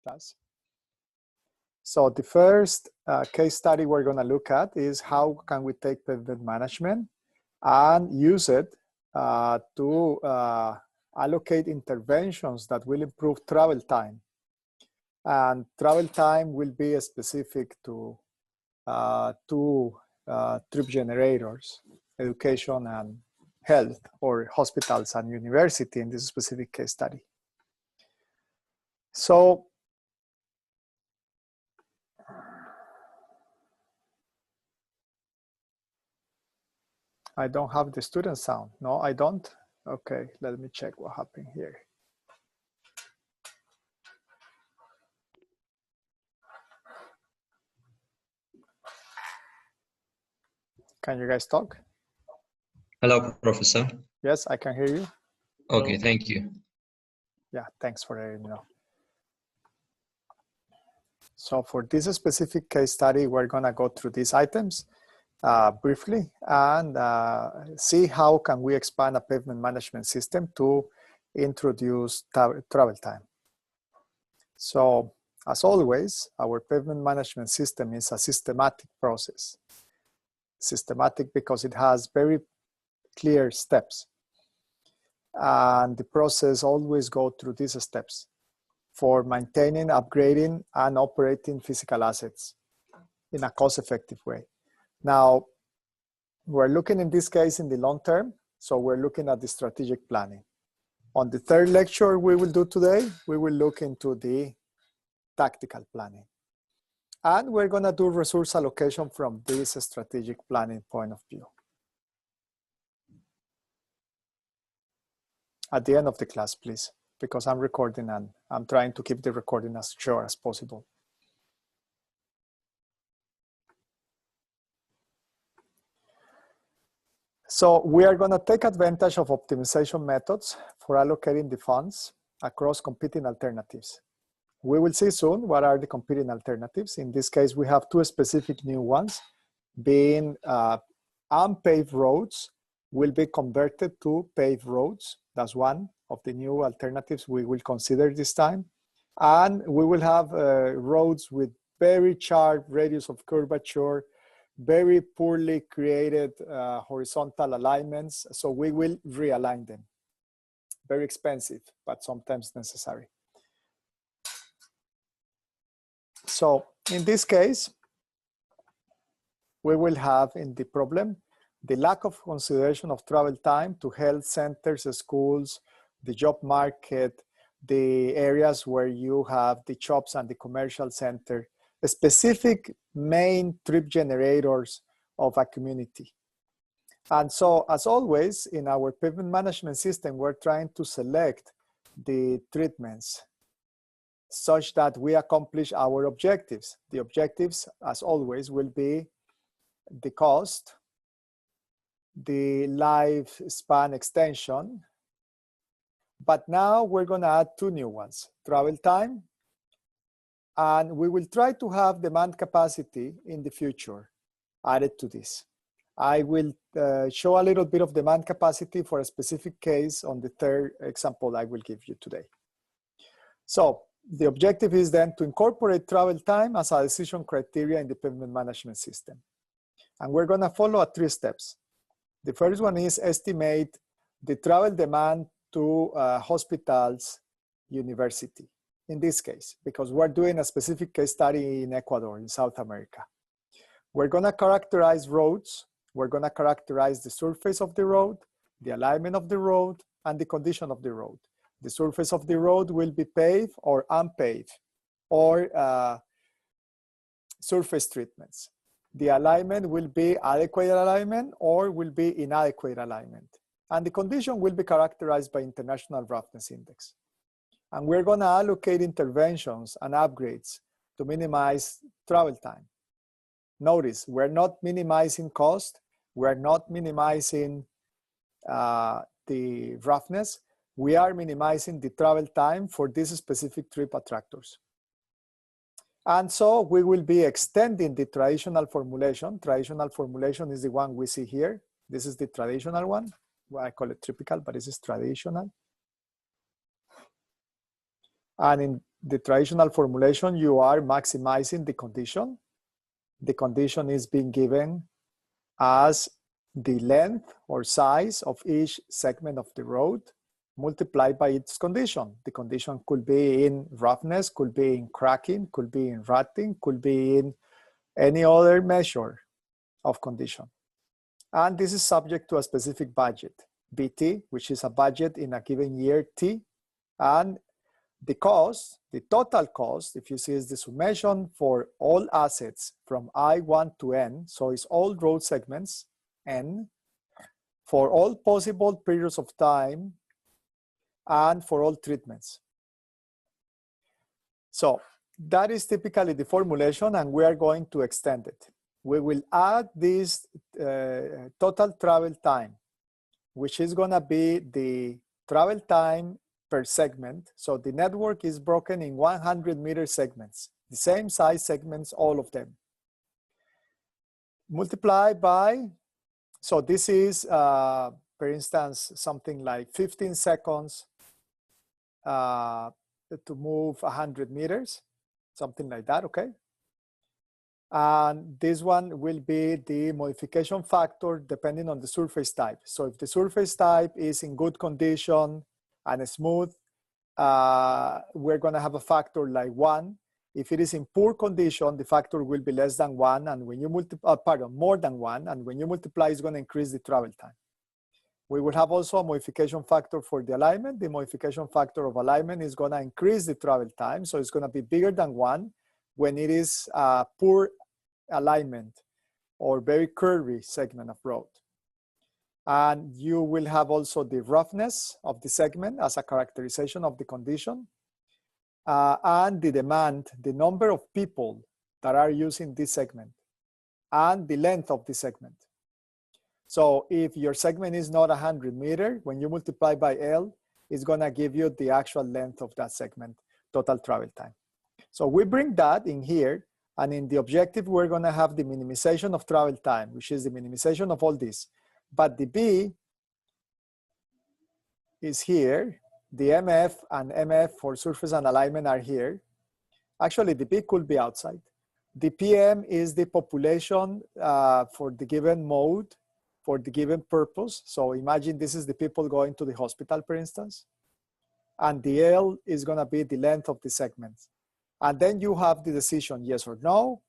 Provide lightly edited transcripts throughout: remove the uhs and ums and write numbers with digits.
class. So the first case study we're going to look at is how can we take pavement management and use it to allocate interventions that will improve travel time. And travel time will be specific to two trip generators, education and health, or hospitals and university in this specific case study. So I don't have the student sound. No, I don't. Okay, let me check what happened here. Can you guys talk? Hello, Professor. Yes, I can hear you. Okay, thank you. Yeah, thanks for letting me know. So for this specific case study, we're gonna go through these items briefly and see how can we expand a pavement management system to introduce travel time. So as always, our pavement management system is a systematic process. Systematic because it has very clear steps. And the process always goes through these steps for maintaining, upgrading, and operating physical assets in a cost-effective way. Now, we're looking in this case in the long term, so we're looking at the strategic planning. On the third lecture we will do today, we will look into the tactical planning. And we're gonna do resource allocation from this strategic planning point of view. At the end of the class, please, because I'm recording and I'm trying to keep the recording as short as possible. So we are going to take advantage of optimization methods for allocating the funds across competing alternatives. We will see soon what are the competing alternatives. In this case, we have two specific new ones, being unpaved roads will be converted to paved roads. That's one of the new alternatives we will consider this time. And we will have roads with very sharp radius of curvature, very poorly created horizontal alignments. So we will realign them. Very expensive, but sometimes necessary. So in this case, we will have in the problem the lack of consideration of travel time to health centers, schools, the job market, the areas where you have the shops and the commercial center, the specific main trip generators of a community. And so, as always, in our pavement management system, we're trying to select the treatments such that we accomplish our objectives. The objectives, as always, will be the cost, the lifespan extension, but now we're going to add two new ones, travel time, and we will try to have demand capacity in the future added to this. I will show a little bit of demand capacity for a specific case on the third example I will give you today. So the objective is then to incorporate travel time as a decision criteria in the pavement management system. And we're going to follow 3 steps. The first one is estimate the travel demand to hospitals, university, in this case, because we're doing a specific case study in Ecuador, in South America. We're going to characterize roads. We're going to characterize the surface of the road, the alignment of the road, and the condition of the road. The surface of the road will be paved or unpaved, or surface treatments. The alignment will be adequate alignment or will be inadequate alignment. And the condition will be characterized by International Roughness Index. And we're going to allocate interventions and upgrades to minimize travel time. Notice, we're not minimizing cost. We're not minimizing the roughness. We are minimizing the travel time for these specific trip attractors. And so we will be extending the traditional formulation. Traditional formulation is the one we see here. This is the traditional one. Well, I call it typical, but this is traditional. And in the traditional formulation, you are maximizing the condition. The condition is being given as the length or size of each segment of the road multiplied by its condition. The condition could be in roughness, could be in cracking, could be in rutting, could be in any other measure of condition. And this is subject to a specific budget, BT, which is a budget in a given year, T. And the cost, the total cost, if you see, is the summation for all assets from I1 to N, so it's all road segments, N, for all possible periods of time and for all treatments. So that is typically the formulation, and we are going to extend it. We will add this total travel time, which is going to be the travel time per segment. So the network is broken in 100-meter segments, the same size segments, all of them. Multiply by, so this is, for instance, something like 15 seconds to move 100 meters, something like that, okay? And this one will be the modification factor depending on the surface type. So if the surface type is in good condition and smooth, we're going to have a factor like 1. If it is in poor condition, the factor will be less than 1, and when you multiply, more than 1, and when you multiply, it's going to increase the travel time. We will have also a modification factor for the alignment. The modification factor of alignment is going to increase the travel time, so it's going to be bigger than 1 when it is a poor alignment or very curvy segment of road. And you will have also the roughness of the segment as a characterization of the condition, and the demand, the number of people that are using this segment, and the length of the segment. So if your segment is not 100 meters, when you multiply by L, it's gonna give you the actual length of that segment, total travel time. So we bring that in here, and in the objective, we're gonna have the minimization of travel time, which is the minimization of all this. But the B is here. The MF and MF for surface and alignment are here. Actually, the B could be outside. The PM is the population for the given mode, for the given purpose. So imagine this is the people going to the hospital, for instance. And the L is gonna be the length of the segments. And then you have the decision, yes or no.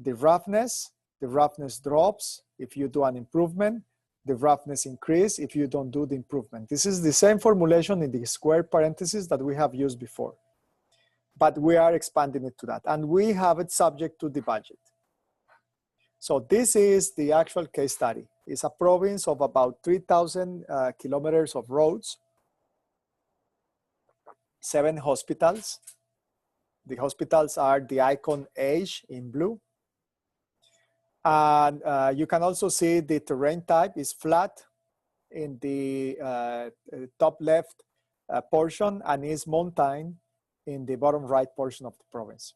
The roughness drops if you do an improvement. The roughness increase if you don't do the improvement. This is the same formulation in the square parentheses that we have used before, but we are expanding it to that, and we have it subject to the budget. So this is the actual case study. It's a province of about 3,000 kilometers of roads, 7 hospitals. The hospitals are the icon H in blue. And you can also see the terrain type is flat in the top left portion, and is mountain in the bottom right portion of the province.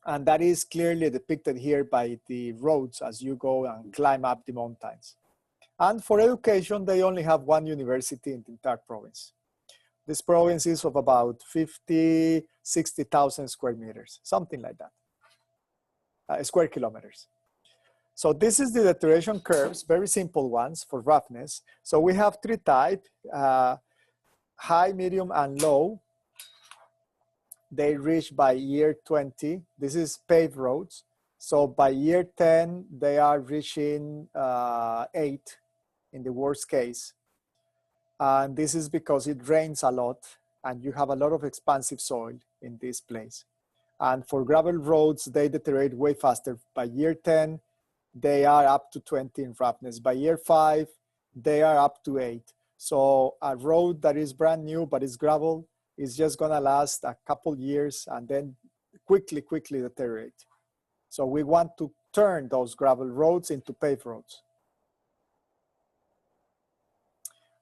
And that is clearly depicted here by the roads as you go and climb up the mountains. And for education, they only have 1 university in the entire province. This province is of about 60,000 square meters, something like that, square kilometers. So this is the deterioration curves, very simple ones for roughness. So we have 3 types, high, medium, and low. They reach by year 20. This is paved roads. So by year 10, they are reaching 8 in the worst case. And this is because it rains a lot and you have a lot of expansive soil in this place. And for gravel roads, they deteriorate way faster. By year 10, they are up to 20 in roughness. By year 5, they are up to 8. So a road that is brand new, but is gravel, is just gonna last a couple years and then quickly deteriorate. So we want to turn those gravel roads into paved roads.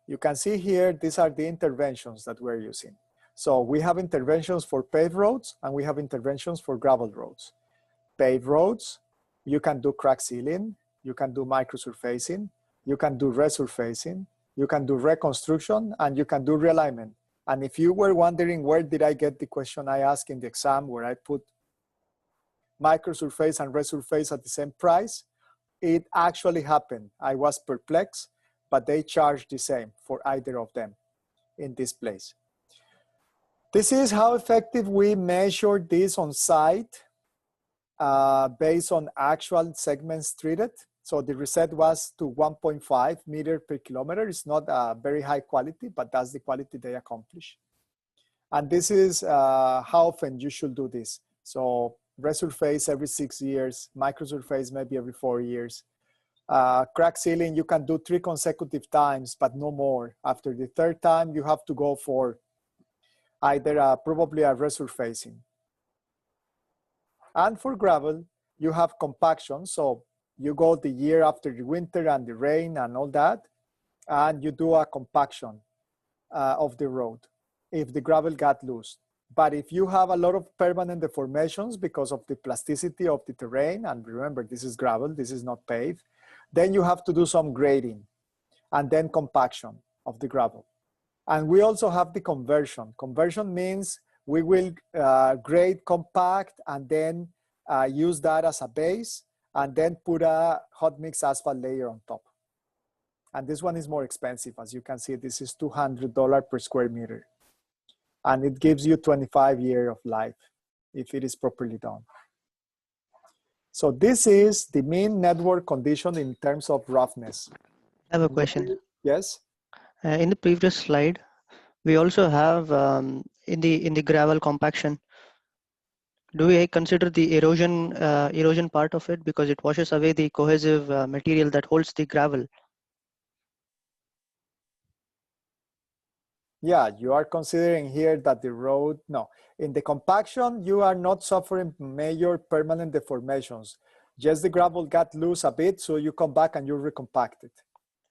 You can see here, these are the interventions that we're using. So we have interventions for paved roads and we have interventions for gravel roads. Paved roads, you can do crack sealing, you can do microsurfacing, you can do resurfacing, you can do reconstruction, and you can do realignment. And if you were wondering where did I get the question I asked in the exam where I put microsurface and resurface at the same price, it actually happened. I was perplexed, but they charged the same for either of them in this place. This is how effective we measured this on site based on actual segments treated. So the reset was to 1.5 meter per kilometer. It's not very high quality, but that's the quality they accomplish. And this is how often you should do this. So resurface every 6 years, microsurface maybe every 4 years. Crack sealing, you can do 3 consecutive times, but no more. After the 3rd time, you have to go for either probably a resurfacing. And for gravel, you have compaction. So you go the year after the winter and the rain and all that, and you do a compaction of the road if the gravel got loose. But if you have a lot of permanent deformations because of the plasticity of the terrain, and remember, this is gravel, this is not paved, then you have to do some grading and then compaction of the gravel. And we also have the conversion. Conversion means we will grade compact and then use that as a base and then put a hot mix asphalt layer on top. And this one is more expensive. As you can see, this is $200 per square meter. And it gives you 25 years of life if it is properly done. So this is the mean network condition in terms of roughness. I have a question. Yes? In the previous slide, we also have in the gravel compaction, do we consider the erosion part of it because it washes away the cohesive material that holds the gravel? Yeah, you are considering here that the road, no. In the compaction, you are not suffering major permanent deformations. Just the gravel got loose a bit, so you come back and you recompact it.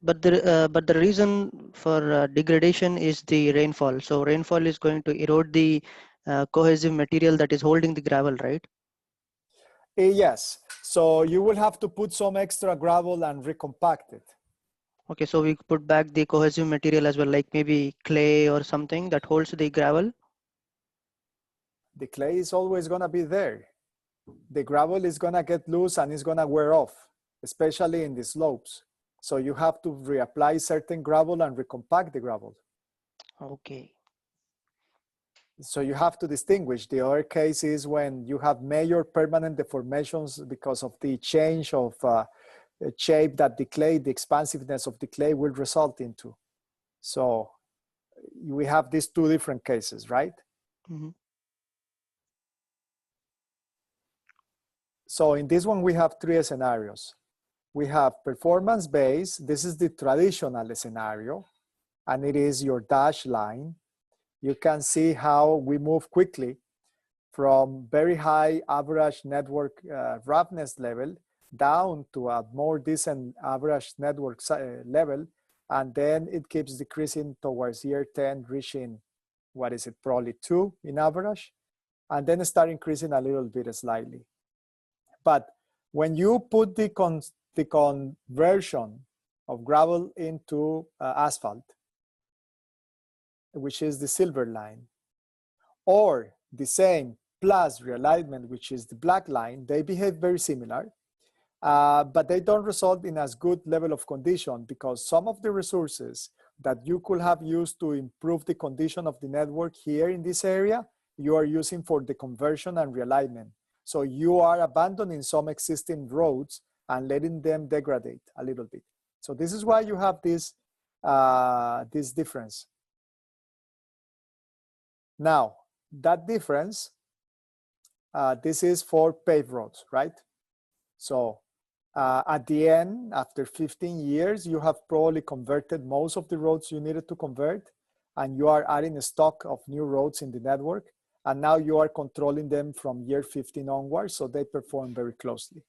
But the reason for degradation is the rainfall. So rainfall is going to erode the cohesive material that is holding the gravel, right? Yes. So you will have to put some extra gravel and recompact it. Okay, so we put back the cohesive material as well, like maybe clay or something that holds the gravel. The clay is always going to be there. The gravel is going to get loose and it's going to wear off, especially in the slopes. So you have to reapply certain gravel and recompact the gravel. Okay. So you have to distinguish. The other case is when you have major permanent deformations because of the change of shape that the clay, the expansiveness of the clay will result into. So we have these 2 different cases, right? Mm-hmm. So in this one, we have 3 scenarios. We have performance-based. This is the traditional scenario, and it is your dashed line. You can see how we move quickly from very high average network roughness level down to a more decent average network level, and then it keeps decreasing towards year 10, reaching, what is it, probably 2 in average, and then start increasing a little bit slightly. But when you put the conversion of gravel into asphalt, which is the silver line, or the same plus realignment, which is the black line, they behave very similar, but they don't result in as good level of condition because some of the resources that you could have used to improve the condition of the network here in this area, you are using for the conversion and realignment. So you are abandoning some existing roads and letting them degrade a little bit. So this is why you have this, this difference. Now, that difference, this is for paved roads, right? So at the end, after 15 years, you have probably converted most of the roads you needed to convert, and you are adding a stock of new roads in the network. And now you are controlling them from year 15 onwards, so they perform very closely.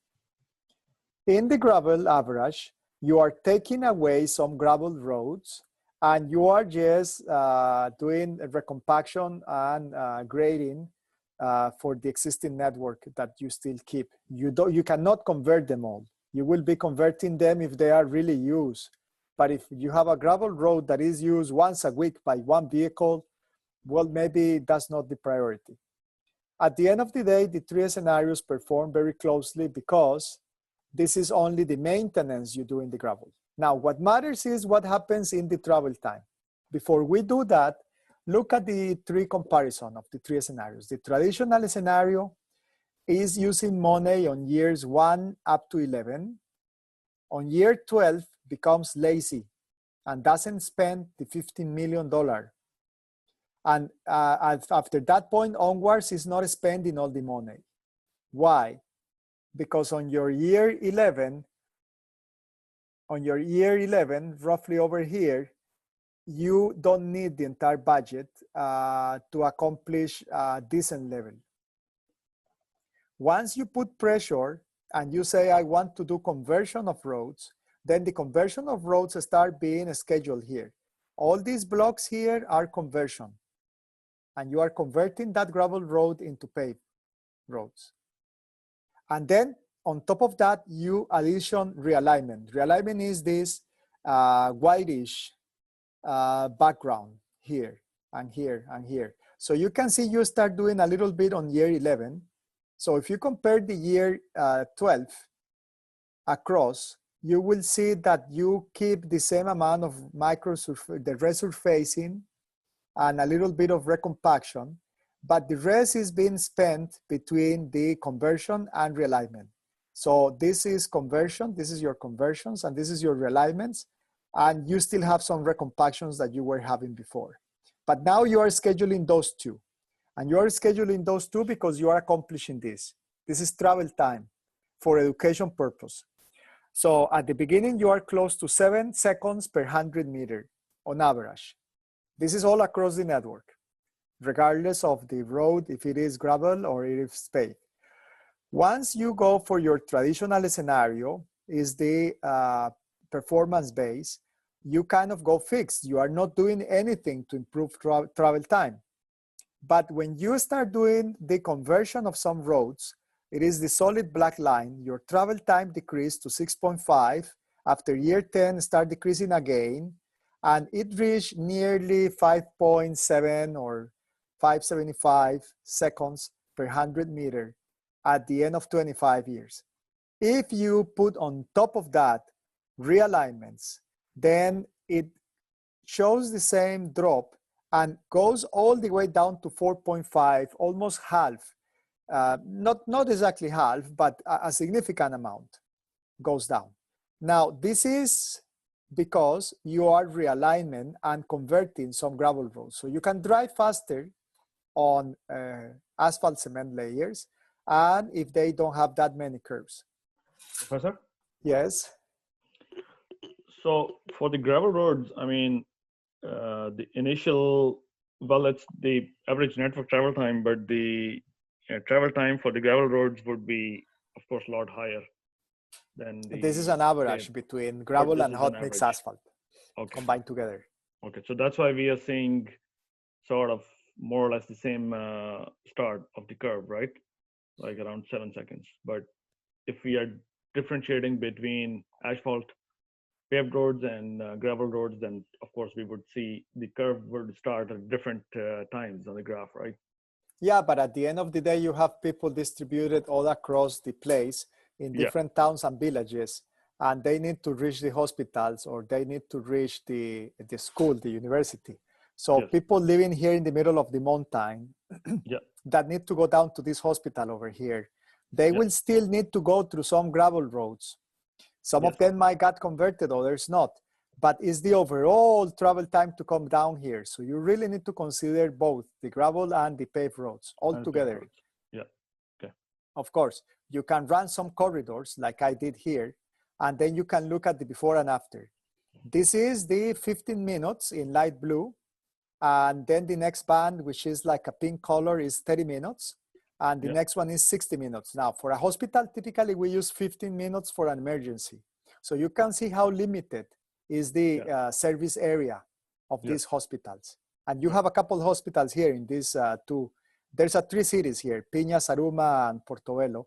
In the gravel average, you are taking away some gravel roads, and you are just doing a recompaction and grading for the existing network that you still keep. You cannot convert them all. You will be converting them if they are really used. But if you have a gravel road that is used once a week by 1 vehicle, well, maybe that's not the priority. At the end of the day, the three scenarios perform very closely because this is only the maintenance you do in the gravel. Now, what matters is what happens in the travel time. Before we do that, look at the three comparison of the three scenarios. The traditional scenario is using money on years 1 up to 11. On year 12, becomes lazy and doesn't spend the $15 million. And after that point onwards, is not spending all the money. Why? Because on your year 11, roughly over here, you don't need the entire budget to accomplish a decent level. Once you put pressure and you say, I want to do conversion of roads, then the conversion of roads start being scheduled here. All these blocks here are conversion. And you are converting that gravel road into paved roads. And then on top of that, you addition realignment. Realignment is this whitish background here and here and here. So you can see you start doing a little bit on year 11. So if you compare the year 12 across, you will see that you keep the same amount of the resurfacing and a little bit of recompaction, but the rest is being spent between the conversion and realignment. So this is conversion, this is your conversions, and this is your realignments, and you still have some recompactions that you were having before. But now you are scheduling those two, and you are scheduling those two because you are accomplishing this. This is travel time for education purpose. So at the beginning, you are close to 7 seconds per 100 meter on average. This is all across the network, regardless of the road, if it is gravel or if it's paved. Once you go for your traditional scenario, is the performance base, you kind of go fixed. You are not doing anything to improve travel time. But when you start doing the conversion of some roads, it is the solid black line, your travel time decreased to 6.5. After year 10, start decreasing again. And it reached nearly 5.7 or 575 seconds per 100 meter at the end of 25 years. If you put on top of that realignments, then it shows the same drop and goes all the way down to 4.5, almost half. Not exactly half, but a significant amount goes down. Now, this is because you are realignment and converting some gravel roads. So you can drive faster on asphalt cement layers, and if they don't have that many curves. Professor? Yes. So for the gravel roads, I mean, the initial, well, it's the average network travel time, but the travel time for the gravel roads would be, of course, a lot higher. This is an average between gravel and hot mix asphalt combined together. Okay, so that's why we are seeing sort of more or less the same start of the curve, right? Like around 7 seconds. But if we are differentiating between asphalt paved roads and gravel roads, then of course we would see the curve would start at different times on the graph, right? Yeah, but at the end of the day, you have people distributed all across the place in different towns and villages, and they need to reach the hospitals or they need to reach the school, the university. So people living here in the middle of the mountain that need to go down to this hospital over here, they will still need to go through some gravel roads. Some of them might get converted, others not. But it's the overall travel time to come down here. So you really need to consider both the gravel and the paved roads all together. Yeah, okay. Of course, you can run some corridors like I did here, and then you can look at the before and after. This is the 15 minutes in light blue. And then the next band, which is like a pink color, is 30 minutes. And the next one is 60 minutes. Now, for a hospital, typically we use 15 minutes for an emergency. So you can see how limited is the service area of these hospitals. And you have a couple of hospitals here in these two. There's 3 cities here, Piña, Saruma, and Portobelo.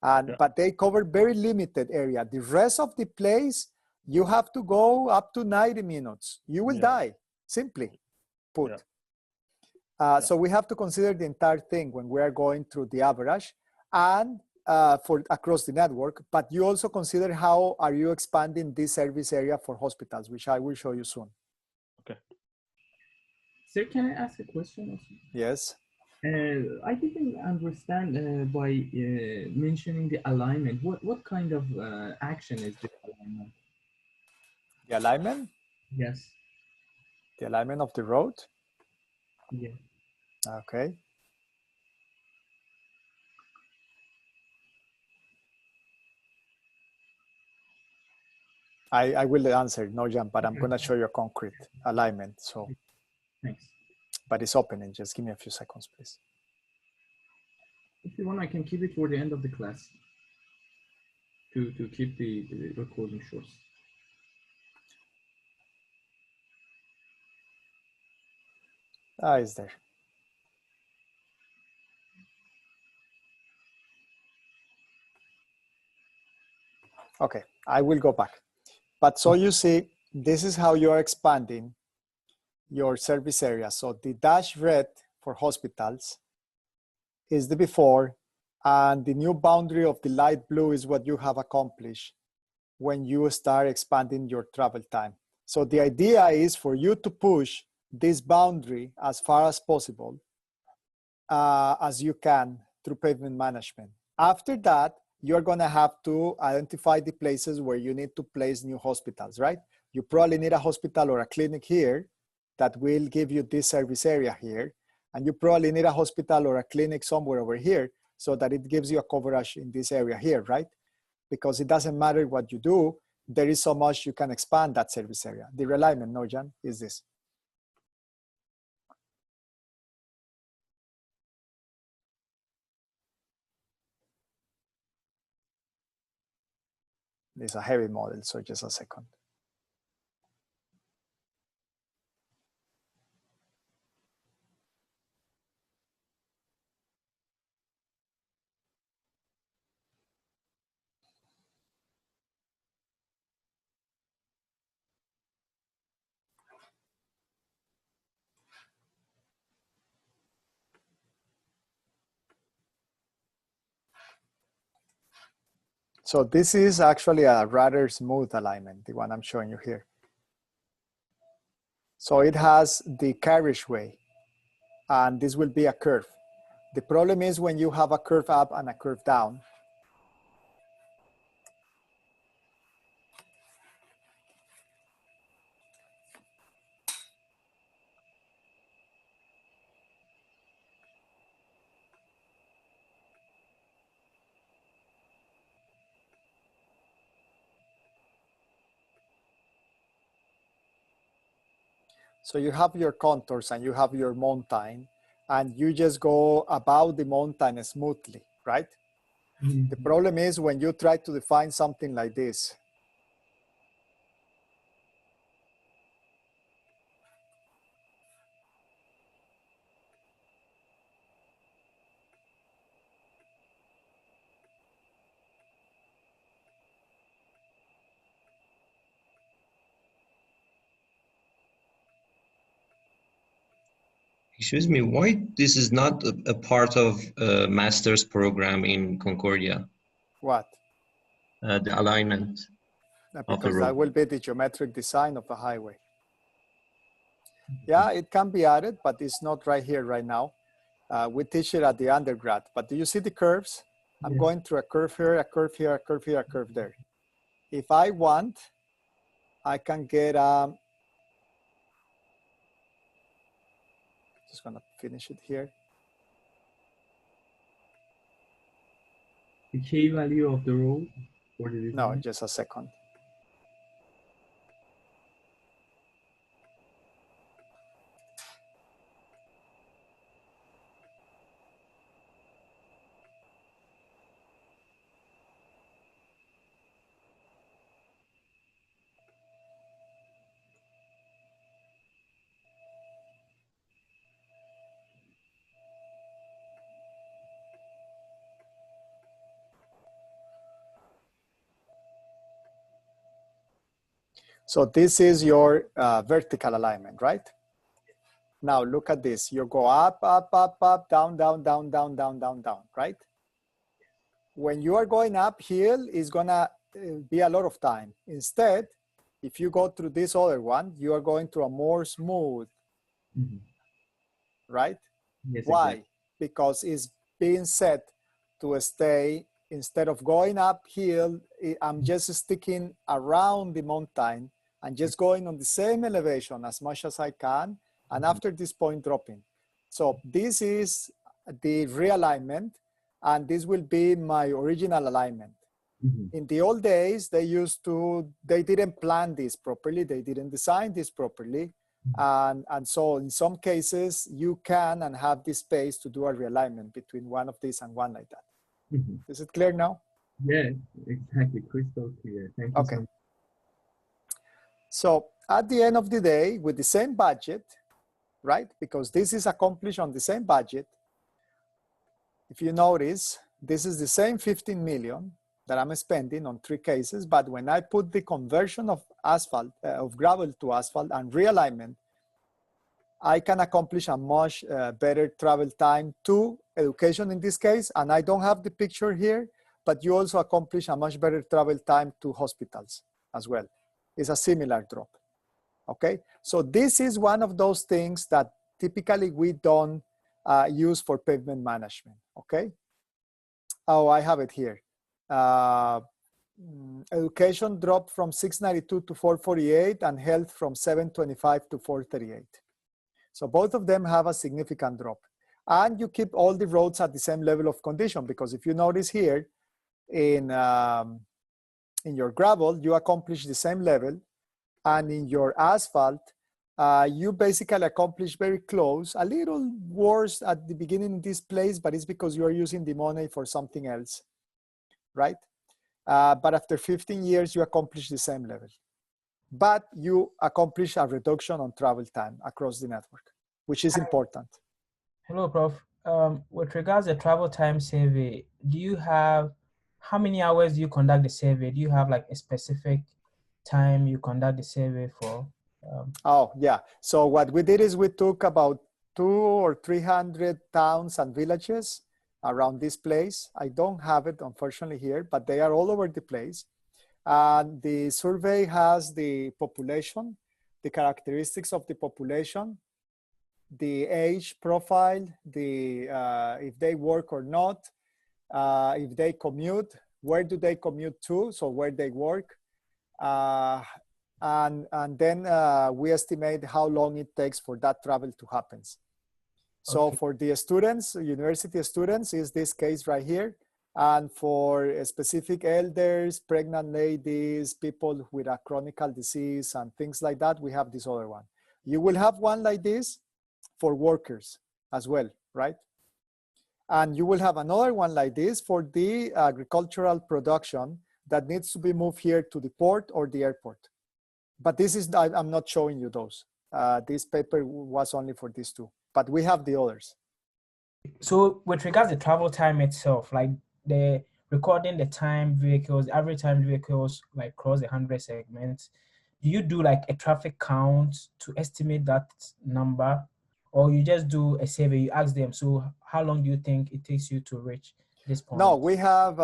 And, but they cover very limited area. The rest of the place, you have to go up to 90 minutes. You will die, simply put. So we have to consider the entire thing when we are going through the average and for across the network, but you also consider how are you expanding this service area for hospitals, which I will show you soon. Okay. Sir, can I ask a question also? Yes. I didn't understand by mentioning the alignment. What kind of action is this alignment? The alignment? Yes. The alignment of the road? Yeah. Okay. I will answer, no, Jan, but I'm going to show you a concrete alignment. So, Thanks. but it's opening. Just give me a few seconds, please. If you want, I can keep it for the end of the class to keep the recording short. It's there. Okay, I will go back. But so you see, this is how you are expanding your service area. So the dash red for hospitals is the before, and the new boundary of the light blue is what you have accomplished when you start expanding your travel time. So the idea is for you to push this boundary as far as possible as you can through pavement management. After that, you're going to have to identify the places where you need to place new hospitals, right? You probably need a hospital or a clinic here that will give you this service area here. And you probably need a hospital or a clinic somewhere over here so that it gives you a coverage in this area here, right? Because it doesn't matter what you do, there is so much you can expand that service area. The realignment, no, Jan, is this. This is a heavy model, so just a second. So this is actually a rather smooth alignment, the one I'm showing you here. So it has the carriageway, and this will be a curve. The problem is when you have a curve up and a curve down. So you have your contours and you have your mountain, and you just go about the mountain smoothly, right? Mm-hmm. The problem is when you try to define something like this. Excuse me, why this is not a part of a master's program in Concordia? What? The alignment of the because road. that will be the geometric design of the highway. Yeah, it can be added, but it's not right here right now. We teach it at the undergrad, but do you see the curves? I'm going through a curve here, a curve here, a curve here, a curve there. If I want, I can get, just gonna finish it here. The K value of the road? Or the no, just a second. So this is your vertical alignment, right? Now look at this. You go up, up, up, up, down, down, down, down, down, down, down, right? When you are going uphill, it's gonna be a lot of time. Instead, if you go through this other one, you are going through a more smooth, right? Yes, Why? exactly. Because it's being set to stay, instead of going uphill, I'm just sticking around the mountain and just going on the same elevation as much as I can, and after this point dropping. So this is the realignment, and this will be my original alignment. In the old days, they didn't plan this properly, they didn't design this properly, and so in some cases, you can and have the space to do a realignment between one of these and one like that. Is it clear now? Yeah, exactly. Crystal clear. Thank you so much. So at the end of the day, with the same budget, right? Because this is accomplished on the same budget. If you notice, this is the same 15 million that I'm spending on 3 cases, but when I put the conversion of asphalt, of gravel to asphalt and realignment, I can accomplish a much better travel time to education in this case, and I don't have the picture here, but you also accomplish a much better travel time to hospitals as well. It's a similar drop, okay? So this is one of those things that typically we don't use for pavement management, okay? Oh, I have it here. Education dropped from 692 to 448 and health from 725 to 438. So both of them have a significant drop. And you keep all the roads at the same level of condition, because if you notice here in your gravel, you accomplish the same level, and in your asphalt, you basically accomplish very close, a little worse at the beginning in this place, but it's because you are using the money for something else, right? But after 15 years, you accomplish the same level. But you accomplish a reduction on travel time across the network, which is important. Hello, Prof. With regards to travel time survey, do you have, how many hours do you conduct the survey? Do you have like a specific time you conduct the survey for? Oh, yeah. So what we did is we took about 200 or 300 towns and villages around this place. I don't have it, unfortunately, here, but they are all over the place. And the survey has the population, the characteristics of the population, the age profile, if they work or not, if they commute, where do they commute to, so where they work, and then we estimate how long it takes for that travel to happen. So Okay. for the students, university students, is this case right here. And for specific elders, pregnant ladies, people with a chronic disease and things like that, we have this other one. You will have one like this for workers as well, right? And you will have another one like this for the agricultural production that needs to be moved here to the port or the airport. But this is, I'm not showing you those. This paper was only for these two, but we have the others. So with regards to travel time itself, like the recording the time vehicles, average time vehicles like cross the 100 segments, do you do like a traffic count to estimate that number, or you just do a survey, you ask them, so how long do you think it takes you to reach this point? No, we have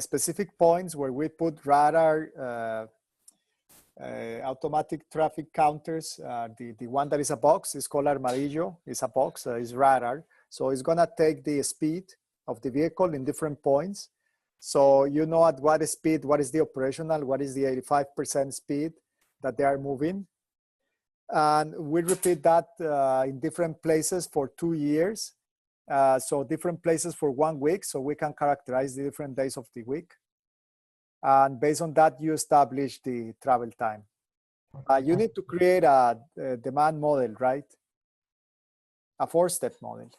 specific points where we put radar, automatic traffic counters. The one that is a box is called Armadillo. It's a box, it's radar. So it's gonna take the speed of the vehicle in different points. So you know at what speed, what is the operational, what is the 85% speed that they are moving. And we repeat that in different places for 2 years. So different places for 1 week, so we can characterize the different days of the week. And based on that, you establish the travel time. You need to create a demand model, right? A 4-step model.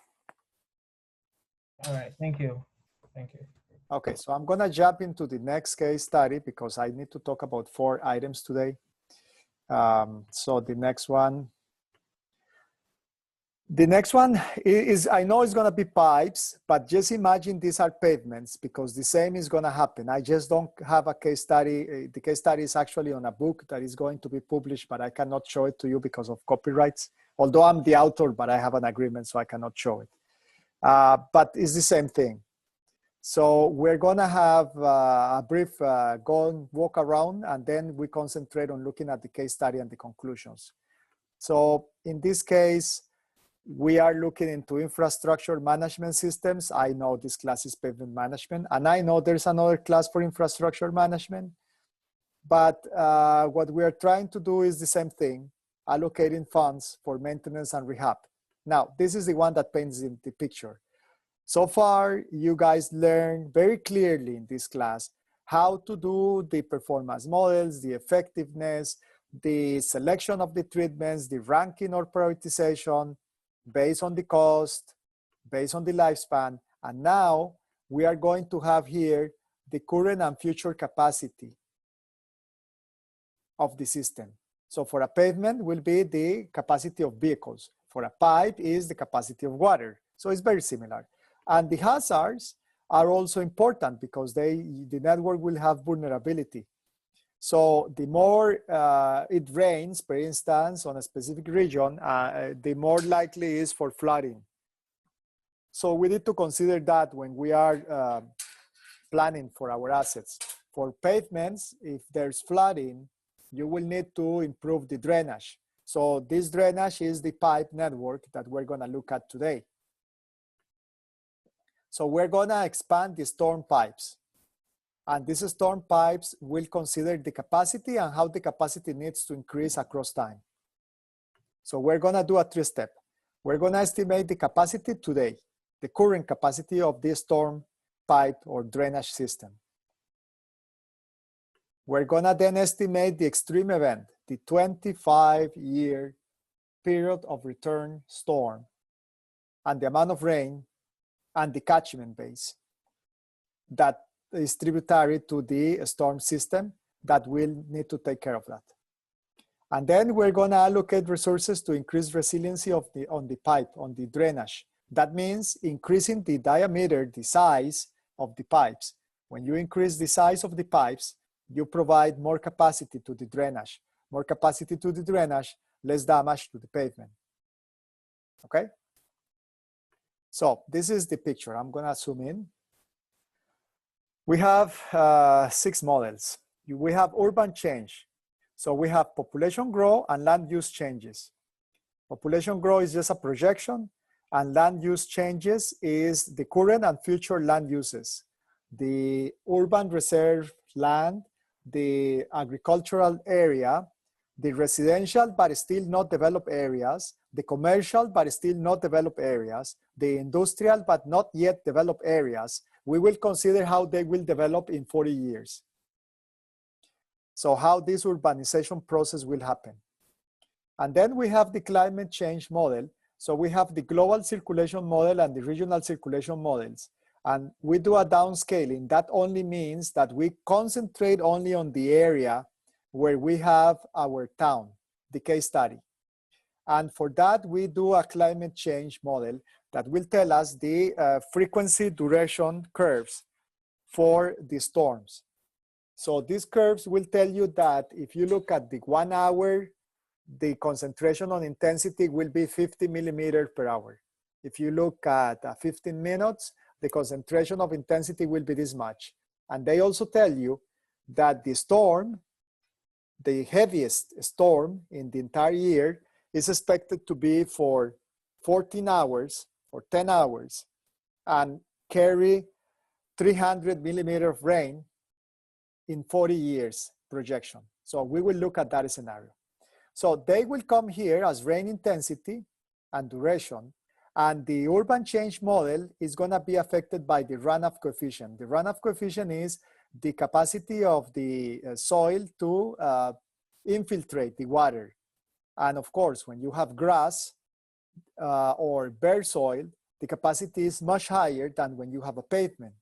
All right, thank you. Thank you. Okay, so I'm gonna jump into the next case study because I need to talk about 4 items today. So the next one is, I know it's gonna be pipes, but just imagine these are pavements because the same is gonna happen. I just don't have a case study. The case study is actually on a book that is going to be published, but I cannot show it to you because of copyrights. Although I'm the author, but I have an agreement, so I cannot show it. But it's the same thing. So we're gonna have a brief walk around, and then we concentrate on looking at the case study and the conclusions. So in this case, we are looking into infrastructure management systems. I know this class is pavement management, and I know there's another class for infrastructure management. But what we are trying to do is the same thing, allocating funds for maintenance and rehab. Now, this is the one that paints in the picture. So far, you guys learned very clearly in this class how to do the performance models, the effectiveness, the selection of the treatments, the ranking or prioritization based on the cost, based on the lifespan. And now we are going to have here the current and future capacity of the system. So for a pavement will be the capacity of vehicles. For a pipe is the capacity of water. So it's very similar. And the hazards are also important because the network will have vulnerability. So the more it rains, for instance, on a specific region, the more likely is for flooding. So we need to consider that when we are planning for our assets. For pavements, if there's flooding, you will need to improve the drainage. So this drainage is the pipe network that we're gonna look at today. So we're gonna expand the storm pipes. And these storm pipes will consider the capacity and how the capacity needs to increase across time. So we're gonna do a three-step. We're gonna estimate the capacity today, the current capacity of this storm pipe or drainage system. We're gonna then estimate the extreme event, the 25-year period of return storm, and the amount of rain and the catchment base that is tributary to the storm system that will need to take care of that. And then we're gonna allocate resources to increase resiliency of on the pipe, on the drainage. That means increasing the diameter, the size of the pipes. When you increase the size of the pipes, you provide more capacity to the drainage. More capacity to the drainage, less damage to the pavement. Okay? So this is the picture. I'm gonna zoom in. We have 6 models. We have urban change. So we have population growth and land use changes. Population growth is just a projection, and land use changes is the current and future land uses. The urban reserve land, the agricultural area, the residential but still not developed areas, the commercial but still not developed areas, the industrial but not yet developed areas. We will consider how they will develop in 40 years. So how this urbanization process will happen. And then we have the climate change model. So we have the global circulation model and the regional circulation models. And we do a downscaling. That only means that we concentrate only on the area where we have our town, the case study. And for that, we do a climate change model that will tell us the frequency duration curves for the storms. So these curves will tell you that if you look at the 1 hour, the concentration on intensity will be 50 millimeters per hour. If you look at 15 minutes, the concentration of intensity will be this much. And they also tell you that the storm, the heaviest storm in the entire year, is expected to be for 14 hours or 10 hours and carry 300 millimeters of rain in 40 years projection. So we will look at that scenario. So they will come here as rain intensity and duration, and the urban change model is gonna be affected by the runoff coefficient. The runoff coefficient is the capacity of the soil to infiltrate the water. And of course, when you have grass or bare soil, the capacity is much higher than when you have a pavement.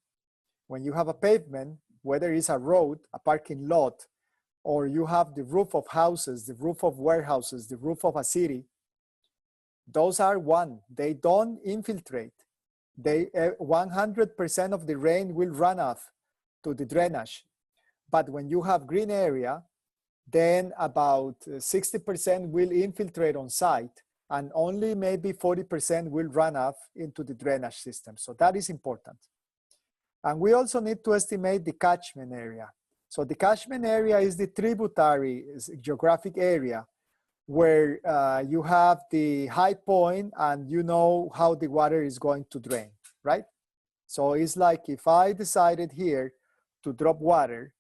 When you have a pavement, whether it's a road, a parking lot, or you have the roof of houses, the roof of warehouses, the roof of a city, those are one, they don't infiltrate. They 100% of the rain will run off to the drainage. But when you have green area, then about 60% will infiltrate on site, and only maybe 40% will run off into the drainage system. So that is important. And we also need to estimate the catchment area. So the catchment area is the tributary geographic area where you have the high point and you know how the water is going to drain, right? So it's like if I decided here to drop water,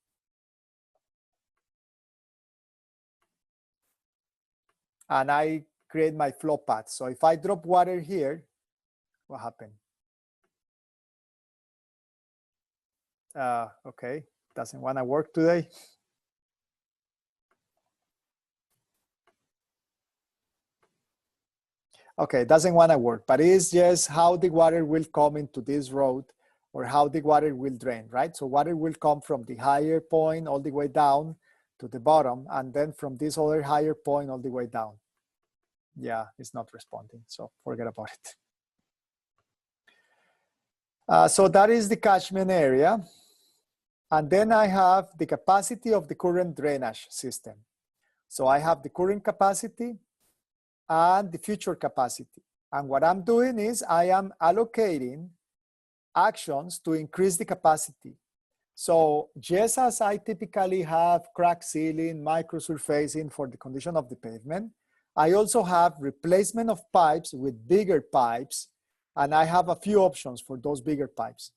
and I create my flow path. So if I drop water here, what happened? Okay, doesn't want to work today. Okay, doesn't want to work, but it's just how the water will come into this road or how the water will drain, right? So water will come from the higher point all the way down to the bottom, and then from this other higher point all the way down. Yeah, it's not responding, so forget about it. So that is the catchment area. And then I have the capacity of the current drainage system. So I have the current capacity and the future capacity. And what I'm doing is I am allocating actions to increase the capacity. So just as I typically have crack sealing, microsurfacing for the condition of the pavement, I also have replacement of pipes with bigger pipes, and I have a few options for those bigger pipes.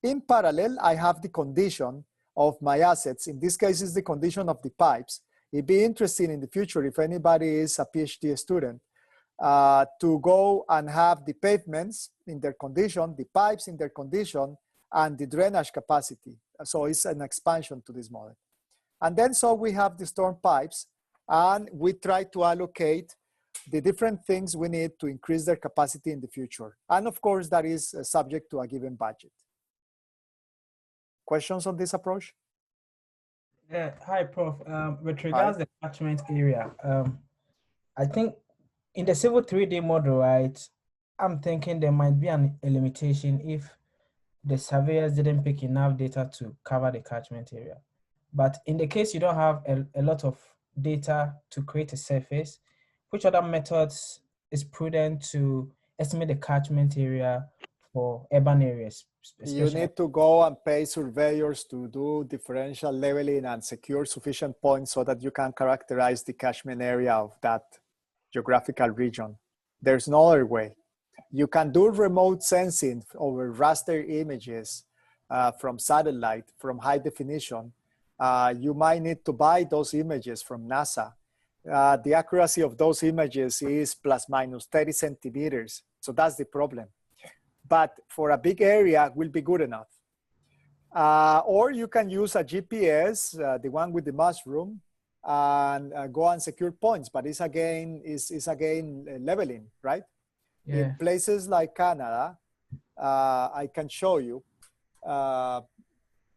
In parallel, I have the condition of my assets. In this case, is the condition of the pipes. It'd be interesting in the future if anybody is a PhD student to go and have the pavements in their condition, the pipes in their condition, and the drainage capacity. So it's an expansion to this model. And then so we have the storm pipes, and we try to allocate the different things we need to increase their capacity in the future. And of course, that is subject to a given budget. Questions on this approach? Yeah, hi, Prof. With regards to the catchment area, I think in the Civil 3D model, right, I'm thinking there might be a limitation if the surveyors didn't pick enough data to cover the catchment area. But in the case you don't have a lot of data to create a surface, which other methods is prudent to estimate the catchment area for urban areas? You need to go and pay surveyors to do differential leveling and secure sufficient points so that you can characterize the catchment area of that geographical region. There's no other way. You can do remote sensing over raster images from satellite, from high definition. You might need to buy those images from NASA. The accuracy of those images is plus minus 30 centimeters. So that's the problem. But for a big area, will be good enough. Or you can use a GPS, the one with the mushroom, and go and secure points. But it's again leveling, right? Yeah. In places like Canada, I can show you.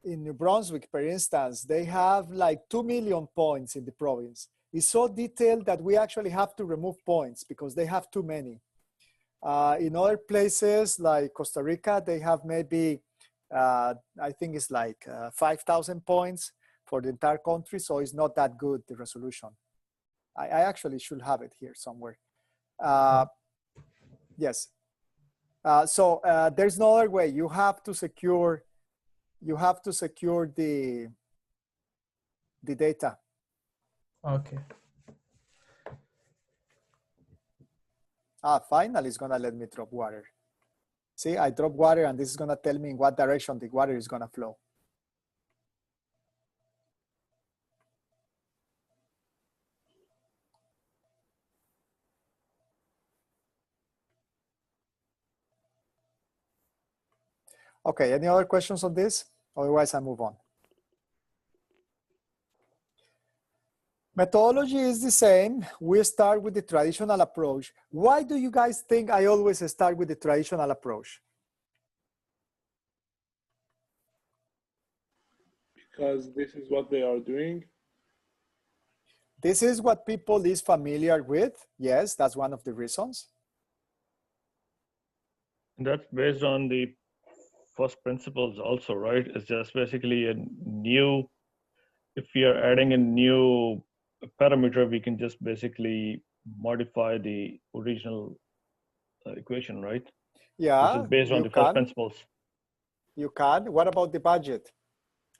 In New Brunswick, for instance, they have like 2 million points in the province. It's so detailed that we actually have to remove points because they have too many. In other places like Costa Rica, they have maybe, I think it's like 5,000 points for the entire country. So it's not that good, the resolution. I actually should have it here somewhere. Yes. So there's no other way. You have to secure the data. Okay. Finally, it's gonna let me drop water. See, I drop water and this is gonna tell me in what direction the water is gonna flow. Okay, any other questions on this? Otherwise, I move on. Methodology is the same. We start with the traditional approach. Why do you guys think I always start with the traditional approach? Because this is what they are doing. This is what people is familiar with. Yes, that's one of the reasons. And that's based on the first principles also, right? It's just basically a new, if we are adding a new parameter, we can just basically modify the original equation, right? Yeah, Which is based on you the first can. principles. You can. What about the budget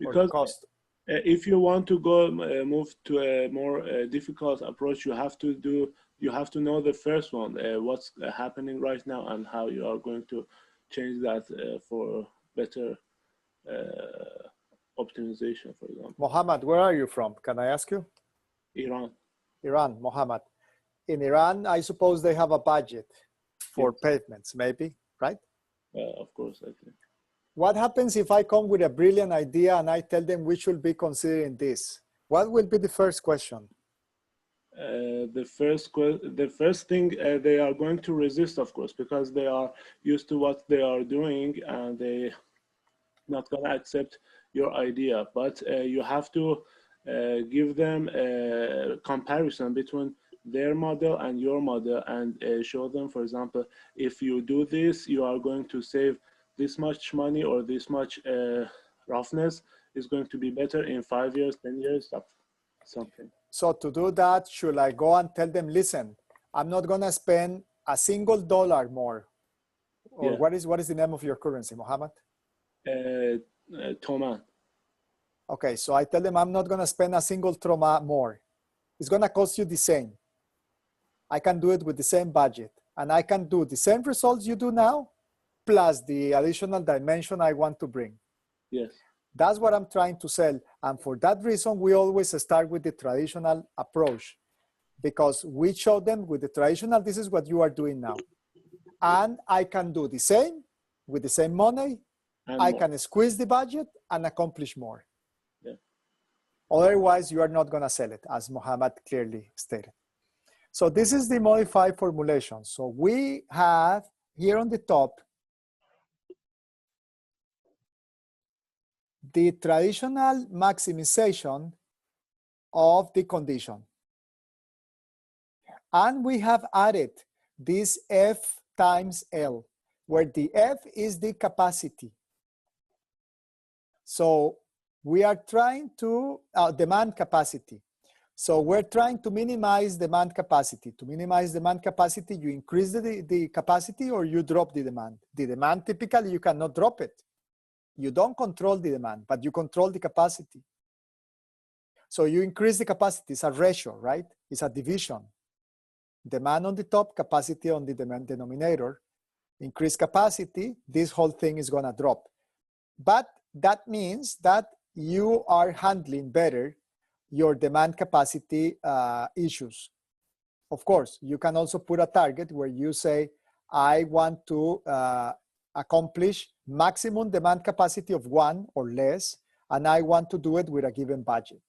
or the Because cost? if you want to go move to a more difficult approach, you have to know the first one, what's happening right now, and how you are going to change that for better optimization, for example. Mohammed, where are you from? Can I ask you? Iran. Iran, Mohammed. In Iran, I suppose they have a budget for pavements, maybe, right? Of course, I think. What happens if I come with a brilliant idea and I tell them we should be considering this? What will be the first question? The first thing they are going to resist, of course, because they are used to what they are doing and they not going to accept your idea. But you have to give them a comparison between their model and your model and show them, for example, if you do this, you are going to save this much money, or this much roughness is going to be better in 5 years, 10 years, something. So to do that, should I go and tell them, listen, I'm not going to spend a single dollar more? Or what is the name of your currency, Mohammed? Toman. Okay, so I tell them I'm not going to spend a single troma more. It's going to cost you the same. I can do it with the same budget. And I can do the same results you do now, plus the additional dimension I want to bring. Yes. That's what I'm trying to sell. And for that reason, we always start with the traditional approach, because we show them with the traditional, this is what you are doing now. And I can do the same with the same money. And I can squeeze the budget and accomplish more. Yeah. Otherwise, you are not going to sell it, as Mohammed clearly stated. So this is the modified formulation. So we have here on the top the traditional maximization of the condition. And we have added this F times L, where the F is the capacity. So we are trying to, demand capacity. So we're trying to minimize demand capacity. To minimize demand capacity, you increase the capacity or you drop the demand. The demand, typically, you cannot drop it. You don't control the demand, but you control the capacity. So you increase the capacity. It's a ratio, right? It's a division. Demand on the top, capacity on the denominator. Increase capacity, this whole thing is going to drop. But that means that you are handling better your demand capacity issues. Of course, you can also put a target where you say, I want to accomplish maximum demand capacity of 1 or less, and I want to do it with a given budget.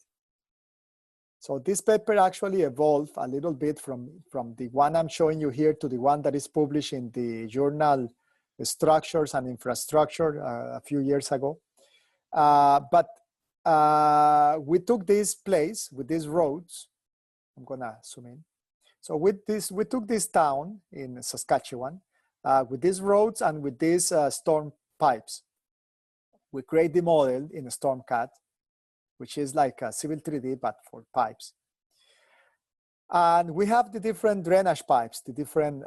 So this paper actually evolved a little bit from the one I'm showing you here to the one that is published in the journal Structures and Infrastructure a few years ago. But we took this place with these roads. I'm gonna zoom in. So with this, we took this town in Saskatchewan with these roads and with these storm pipes. We create the model in StormCAD, which is like a Civil 3D, but for pipes. And we have the different drainage pipes, the different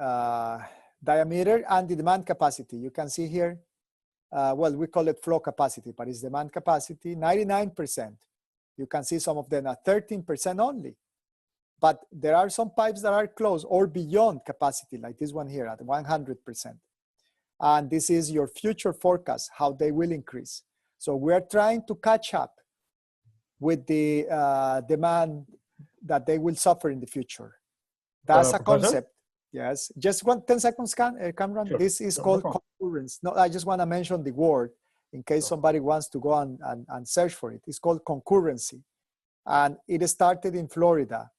diameter and the demand capacity. You can see here, well, we call it flow capacity, but it's demand capacity, 99%. You can see some of them are 13% only. But there are some pipes that are close or beyond capacity, like this one here at 100%. And this is your future forecast, how they will increase. So we're trying to catch up with the demand that they will suffer in the future. That's a concept. Yes, just 10 seconds, Cameron. Sure. This is called concurrence. No, I just want to mention the word in case somebody wants to go and search for it. It's called concurrency. And it started in Florida.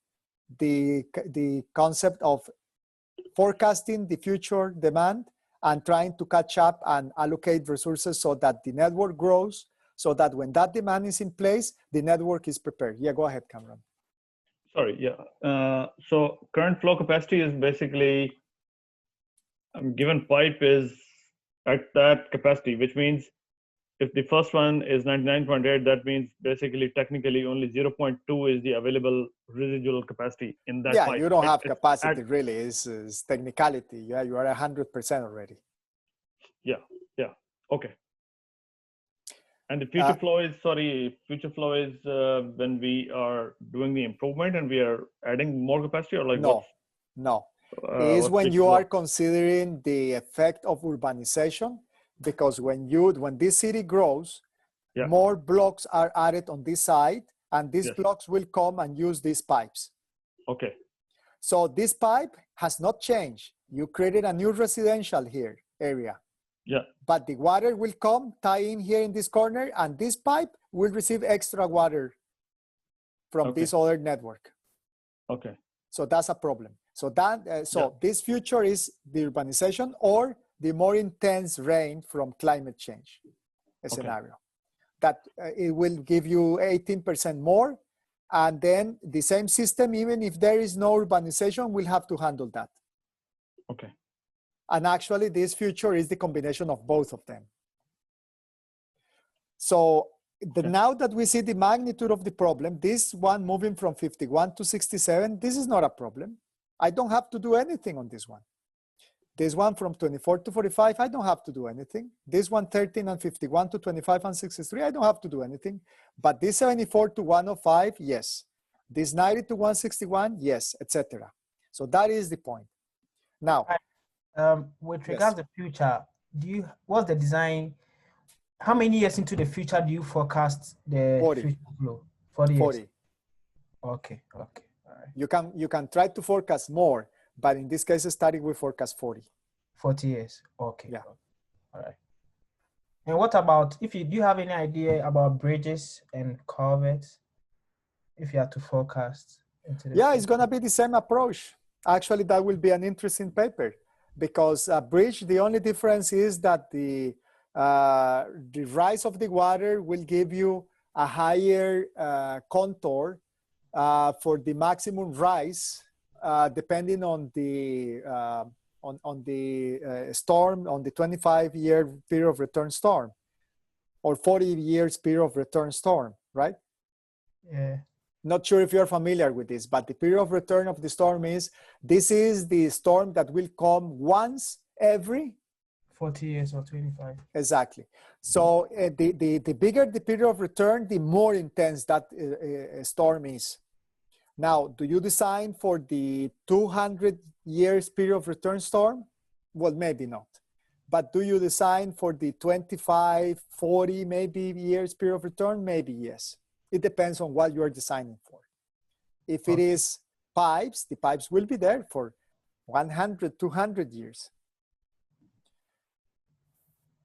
The concept of forecasting the future demand and trying to catch up and allocate resources so that the network grows, so that when that demand is in place, the network is prepared. Yeah, go ahead, Cameron. Sorry, yeah. So current flow capacity is basically given pipe is at that capacity, which means if the first one is 99.8, that means basically technically only 0.2 is the available residual capacity in that pipe. You don't have capacity really. It's technicality. Yeah, you are 100% already. Yeah. Okay. And the future flow is, when we are doing the improvement and we are adding more capacity, or like No. Is when you are considering the effect of urbanization, because when this city grows, more blocks are added on this side, and these blocks will come and use these pipes. Okay. So this pipe has not changed. You created a new residential area. Yeah. But the water will come, tie in here in this corner, and this pipe will receive extra water from this other network. Okay. So that's a problem. So this future is the urbanization or the more intense rain from climate change scenario. That it will give you 18% more, and then the same system, even if there is no urbanization, will have to handle that. Okay. And actually, this future is the combination of both of them. So now that we see the magnitude of the problem, this one moving from 51 to 67, this is not a problem. I don't have to do anything on this one. This one from 24 to 45, I don't have to do anything. This one 13 and 51 to 25 and 63, I don't have to do anything. But this 74 to 105, yes. This 90 to 161, yes, etc. So that is the point. Now, with regards to the future, what's the design? How many years into the future do you forecast the 40. future flow? 40 years. 40. Okay. All right. You can try to forecast more, but in this case, starting with forecast 40. 40 years. Okay. Yeah. All right. And what about do you have any idea about bridges and culverts? If you have to forecast into the future? It's gonna be the same approach. Actually, that will be an interesting paper, because a bridge, the only difference is that the rise of the water will give you a higher contour for the maximum rise, depending on the storm, on the 25-year period of return storm, or 40 years period of return storm, right? Yeah. Not sure if you're familiar with this, but the period of return of the storm this is the storm that will come once every 40 years or 25. Exactly. So the bigger the period of return, the more intense that storm is. Now, do you design for the 200 years period of return storm? Well, maybe not. But do you design for the 25, 40 maybe years period of return? Maybe yes. It depends on what you're designing for. If it is pipes, the pipes will be there for 100, 200 years.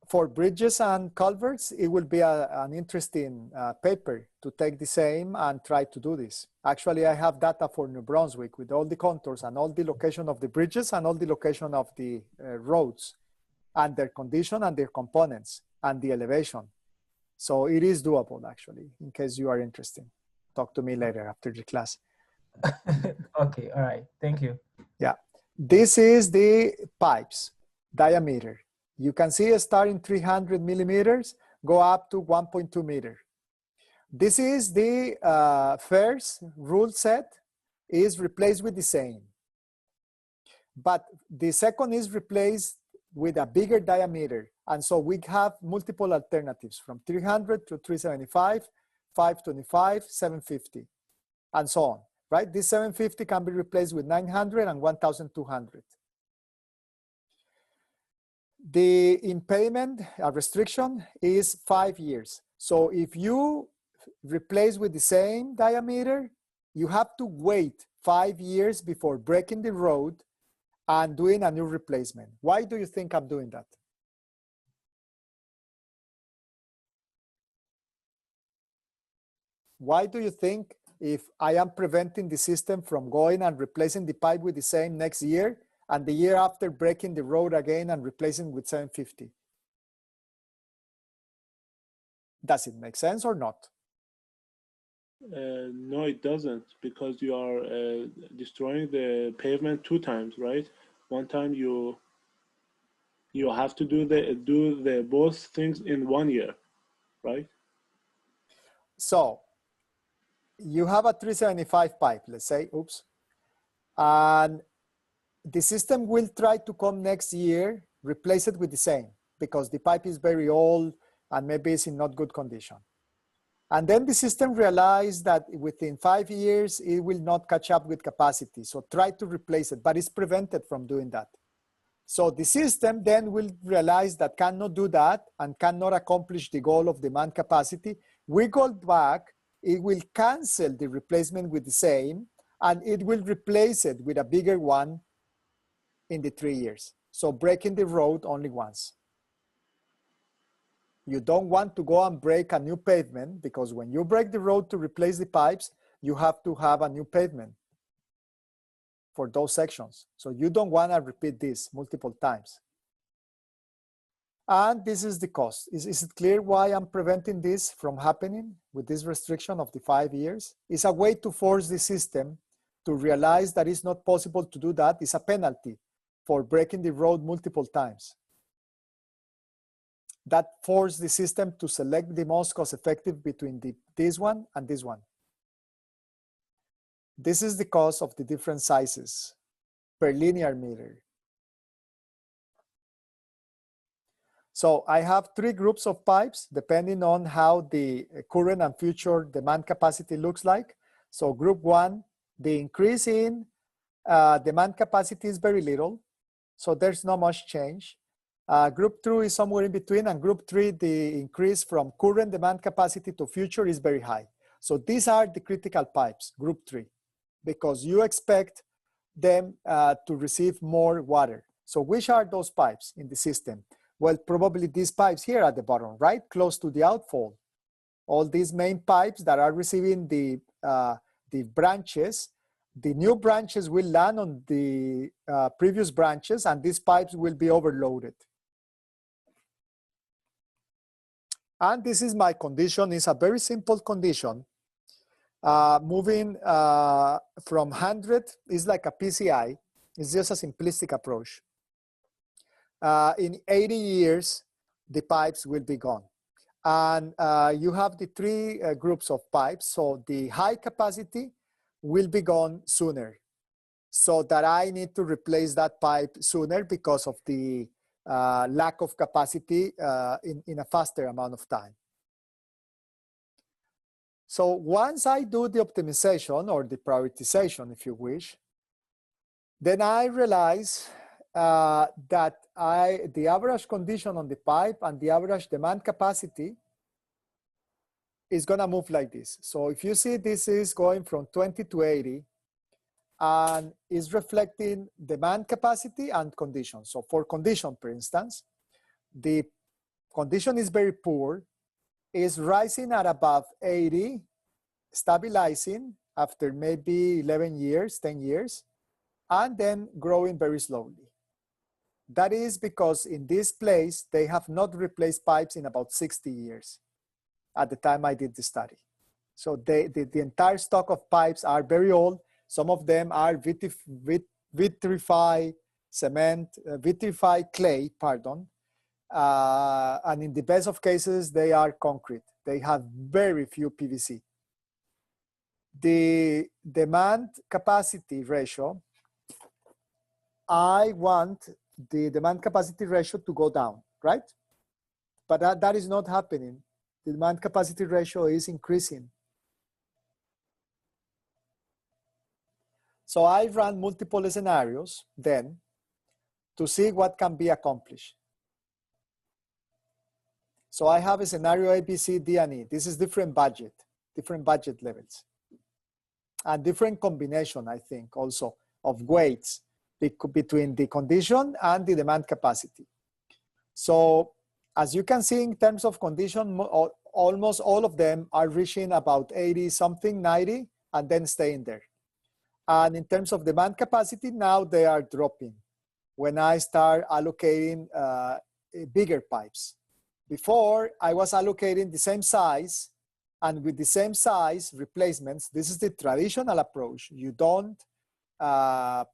For bridges and culverts, it will be an interesting paper to take the same and try to do this. Actually, I have data for New Brunswick with all the contours and all the location of the bridges and all the location of the roads and their condition and their components and the elevation. So it is doable, actually, in case you are interested. Talk to me later after the class. Okay, all right, thank you. Yeah, this is the pipes diameter. You can see it starting 300 millimeters, go up to 1.2 meter. This is the first rule set is replaced with the same. But the second is replaced with a bigger diameter. And so we have multiple alternatives from 300 to 375, 525, 750, and so on, right? This 750 can be replaced with 900 and 1,200. The impediment restriction is 5 years. So if you replace with the same diameter, you have to wait 5 years before breaking the road and doing a new replacement. Why do you think I'm doing that? Why do you think if I am preventing the system from going and replacing the pipe with the same next year, and the year after breaking the road again and replacing with 750? Does it make sense or not? No, it doesn't, because you are destroying the pavement 2 times, right? One time you have to do the both things in 1 year. right? So you have a 375 pipe, let's say, oops. And the system will try to come next year, replace it with the same, because the pipe is very old and maybe it's in not good condition. And then the system realized that within 5 years, it will not catch up with capacity. So try to replace it, but it's prevented from doing that. So the system then will realize that cannot do that and cannot accomplish the goal of demand capacity. We go back, it will cancel the replacement with the same, and it will replace it with a bigger one in the 3 years. So breaking the road only once. You don't want to go and break a new pavement, because when you break the road to replace the pipes, you have to have a new pavement for those sections. So you don't want to repeat this multiple times. And this is the cost. Is it clear why I'm preventing this from happening with this restriction of the 5 years? It's a way to force the system to realize that it's not possible to do that. It's a penalty for breaking the road multiple times. That forced the system to select the most cost-effective between this one and this one. This is the cost of the different sizes per linear meter. So I have 3 groups of pipes depending on how the current and future demand capacity looks like. So group 1, the increase in demand capacity is very little, so there's not much change. Group 2 is somewhere in between, and group 3, the increase from current demand capacity to future is very high. So these are the critical pipes, group 3, because you expect them to receive more water. So which are those pipes in the system? Well, probably these pipes here at the bottom, right? Close to the outfall. All these main pipes that are receiving the branches, the new branches will land on the previous branches, and these pipes will be overloaded. And this is my condition. It's a very simple condition. Moving from 100 is like a PCI. It's just a simplistic approach. In 80 years, the pipes will be gone. And you have the 3 groups of pipes. So the high capacity will be gone sooner. So that I need to replace that pipe sooner because of the lack of capacity in a faster amount of time. So once I do the optimization or the prioritization, if you wish, then I realize that the average condition on the pipe and the average demand capacity is gonna move like this. So if you see, this is going from 20 to 80 and is reflecting demand capacity and condition. So for condition, for instance, the condition is very poor, is rising at above 80, stabilizing after maybe 11 years, 10 years, and then growing very slowly. That is because in this place, they have not replaced pipes in about 60 years at the time I did the study. So the entire stock of pipes are very old. Some of them are vitrified cement, vitrified clay, pardon. And in the best of cases, they are concrete. They have very few PVC. The demand capacity ratio, I want the demand capacity ratio to go down, right? But that is not happening. The demand capacity ratio is increasing. So I ran multiple scenarios then to see what can be accomplished. So I have a scenario A, B, C, D, and E. This is different budget levels. And different combination, I think, also of weights between the condition and the demand capacity. So as you can see, in terms of condition, almost all of them are reaching about 80 something, 90, and then staying there. And in terms of demand capacity, now they are dropping when I start allocating bigger pipes. Before, I was allocating the same size, and with the same size replacements, this is the traditional approach. You don't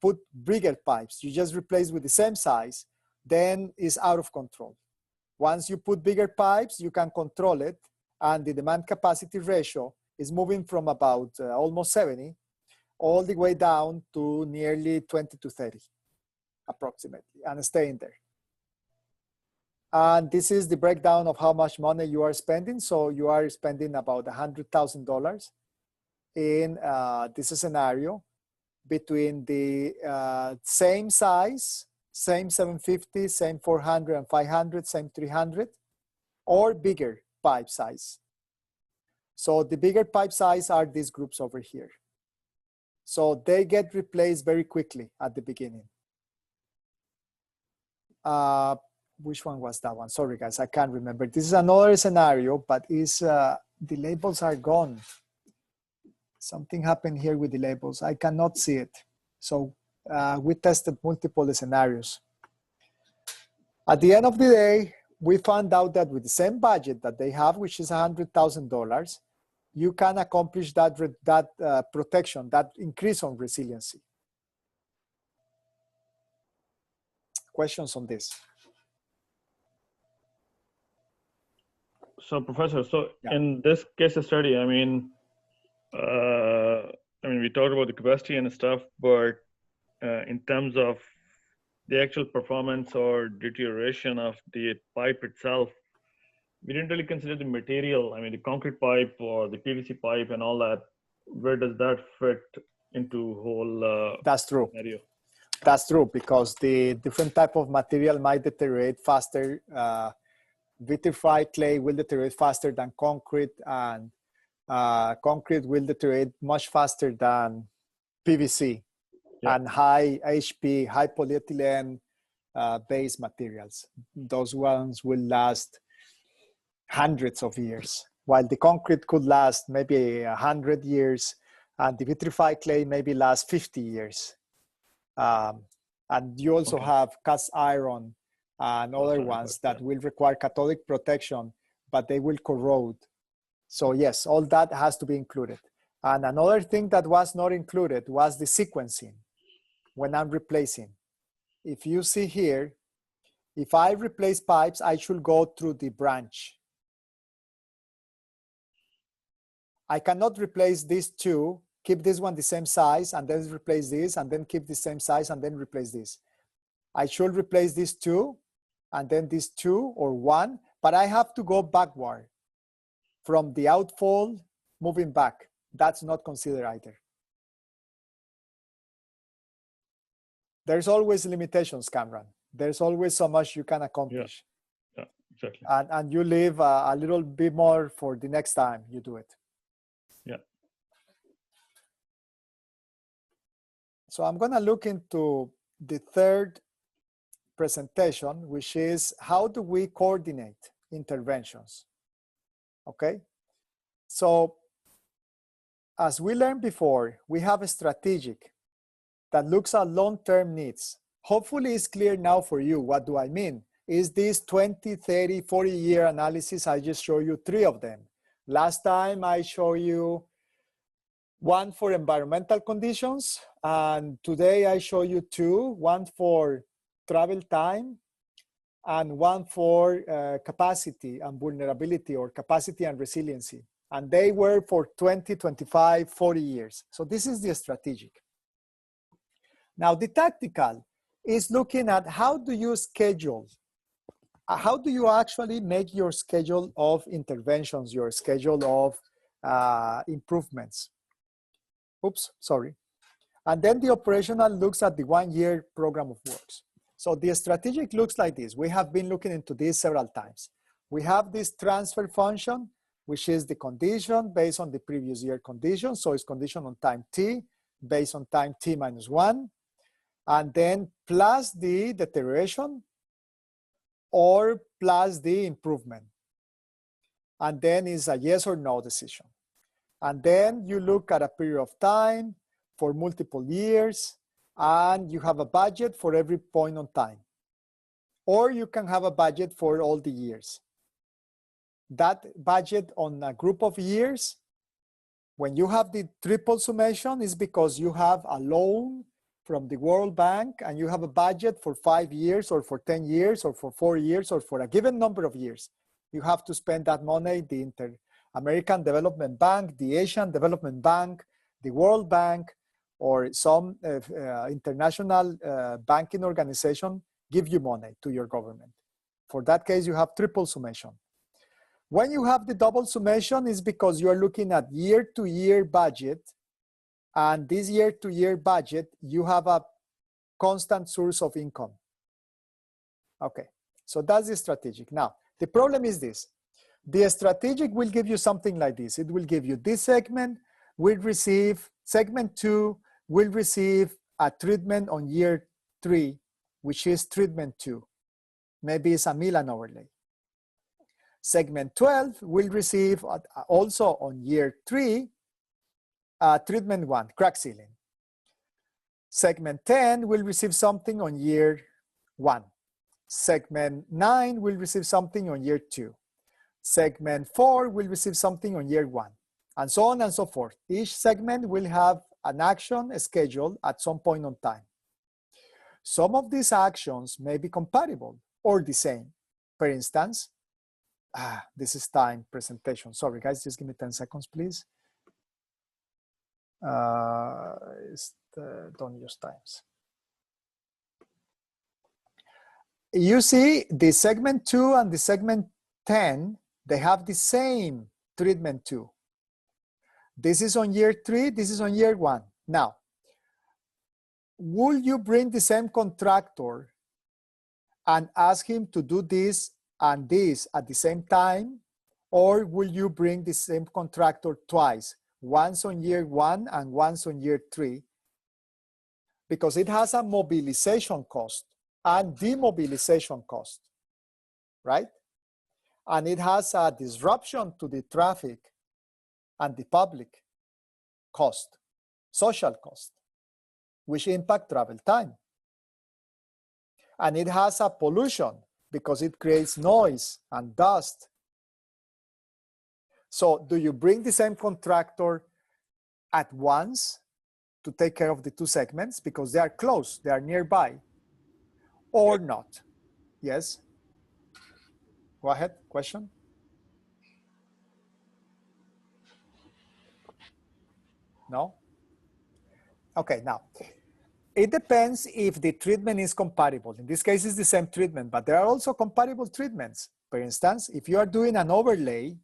put bigger pipes. You just replace with the same size, then it's out of control. Once you put bigger pipes, you can control it and the demand capacity ratio is moving from about almost 70 all the way down to nearly 20 to 30 approximately, and staying there. And this is the breakdown of how much money you are spending. So you are spending about $100,000 in this scenario between the same size, same 750, same 400 and 500, same 300, or bigger pipe size. So the bigger pipe size are these groups over here. So they get replaced very quickly at the beginning. Which one was that one? Sorry guys, I can't remember. This is another scenario, but is the labels are gone. Something happened here with the labels. I cannot see it. So we tested multiple scenarios. At the end of the day, we found out that with the same budget that they have, which is $100,000, you can accomplish that protection, that increase on resiliency. Questions on this? So, Professor, Yeah. in this case study, I mean, we talked about the capacity and stuff, but in terms of the actual performance or deterioration of the pipe itself, we didn't really consider the material. I mean, the concrete pipe or the PVC pipe and all that. Where does that fit into whole That's true. scenario? That's true, because the different type of material might deteriorate faster. Vitrified clay will deteriorate faster than concrete, and concrete will deteriorate much faster than PVC. Yeah. And high HP, high polyethylene based materials. Those ones will last hundreds of years, while the concrete could last maybe 100 years, and the vitrified clay maybe last 50 years. And you also have cast iron and other ones that will require cathodic protection, but they will corrode. So yes, all that has to be included. And another thing that was not included was the sequencing when I'm replacing. If you see here, if I replace pipes, I should go through the branch. I cannot replace these two, keep this one the same size, and then replace this, and then keep the same size, and then replace this. I should replace these two, and then these two or one, but I have to go backward from the outfall, moving back. That's not considered either. There's always limitations, Cameron. There's always so much you can accomplish. Yeah, exactly. And you leave a little bit more for the next time you do it. Yeah. So I'm gonna look into the third presentation, which is how do we coordinate interventions? Okay, so as we learned before, we have a strategic that looks at long-term needs. Hopefully it's clear now for you. What do I mean? Is this 20, 30, 40-year analysis? I just show you 3 of them. Last time I show you one for environmental conditions, and today I show you 2, one for travel time and one for capacity and vulnerability, or capacity and resiliency. And they were for 20, 25, 40 years. So this is the strategic. Now the tactical is looking at how do you schedule, how do you actually make your schedule of interventions, your schedule of improvements. Oops, sorry. And then the operational looks at the 1-year program of works. So the strategic looks like this. We have been looking into this several times. We have this transfer function, which is the condition based on the previous year condition. So it's condition on time t, based on time t minus 1, and then plus the deterioration or plus the improvement. And then it's a yes or no decision. And then you look at a period of time for multiple years, and you have a budget for every point on time. Or you can have a budget for all the years. That budget on a group of years, when you have the triple summation, is because you have a loan from the World Bank and you have a budget for 5 years or for 10 years or for 4 years or for a given number of years. You have to spend that money, American Development Bank, the Asian Development Bank, the World Bank, or some international banking organization give you money to your government. For that case, you have triple summation. When you have the double summation, it's because you are looking at year-to-year budget, and this year-to-year budget, you have a constant source of income. Okay, so that's the strategic. Now, the problem is this. The strategic will give you something like this. It will give you this segment will receive, segment 2 will receive a treatment on year 3, which is treatment 2. Maybe it's a Milan overlay. Segment 12 will receive also on year 3, treatment 1, crack sealing. Segment 10 will receive something on year 1. Segment 9 will receive something on year 2. Segment 4 will receive something on year 1, and so on and so forth. Each segment will have an action scheduled at some point on time. Some of these actions may be compatible or the same. For instance, this is time presentation. Sorry guys, just give me 10 seconds, please. Don't use times. You see the segment 2 and the segment 10, they have the same treatment 2. This is on year 3, this is on year 1. Now, will you bring the same contractor and ask him to do this and this at the same time? Or will you bring the same contractor twice, once on year 1 and once on year 3? Because it has a mobilization cost and demobilization cost, right? And it has a disruption to the traffic and the public cost, social cost, which impact travel time. And it has a pollution because it creates noise and dust. So do you bring the same contractor at once to take care of the two segments because they are close, they are nearby, or not? Yes? Go ahead, question? No? Okay, now, it depends if the treatment is compatible. In this case, it's the same treatment, but there are also compatible treatments. For instance, if you are doing an overlay,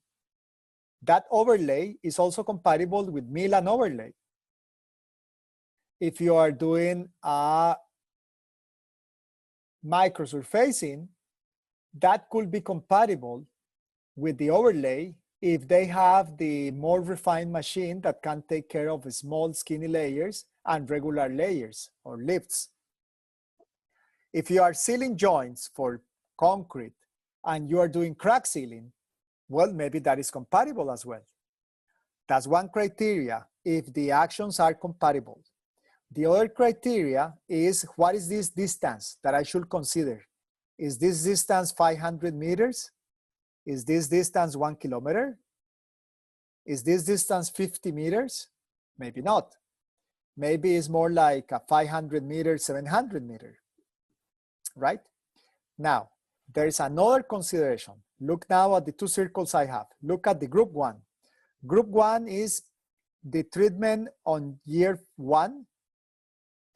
that overlay is also compatible with Milan overlay. If you are doing a microsurfacing, that could be compatible with the overlay if they have the more refined machine that can take care of small skinny layers and regular layers or lifts. If you are sealing joints for concrete and you are doing crack sealing, well, maybe that is compatible as well. That's one criteria, if the actions are compatible. The other criteria is, what is this distance that I should consider? Is this distance 500 meters? Is this distance 1 kilometer? Is this distance 50 meters? Maybe not. Maybe it's more like a 500 meters, 700 meters, right? Now, there's another consideration. Look now at the two circles I have. Look at the group 1. Group 1 is the treatment on year 1,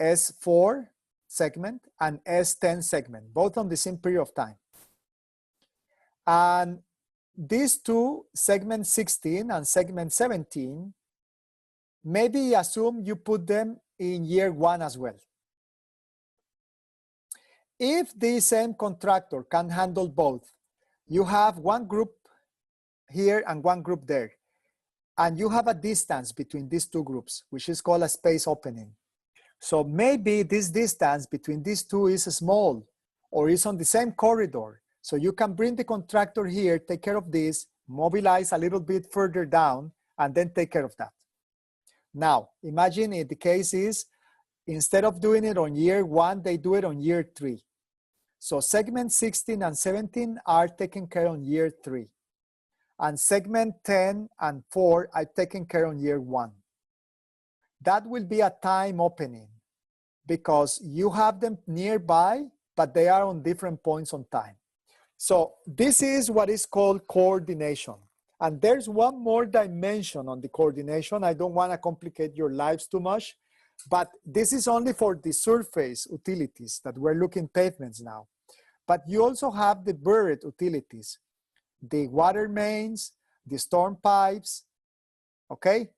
S4 segment and S10 segment, both on the same period of time. And these two, segment 16 and segment 17, maybe assume you put them in year 1 as well. If the same contractor can handle both, you have one group here and one group there, and you have a distance between these two groups, which is called a space opening. So maybe this distance between these two is small or is on the same corridor. So you can bring the contractor here, take care of this, mobilize a little bit further down, and then take care of that. Now, imagine if the case is, instead of doing it on year 1, they do it on year 3. So segment 16 and 17 are taken care on year 3. And segment 10 and 4 are taken care on year 1. That will be a time opening because you have them nearby, but they are on different points on time. So this is what is called coordination. And there's one more dimension on the coordination. I don't want to complicate your lives too much, but this is only for the surface utilities that we're looking pavements now. But you also have the buried utilities, the water mains, the storm pipes, okay,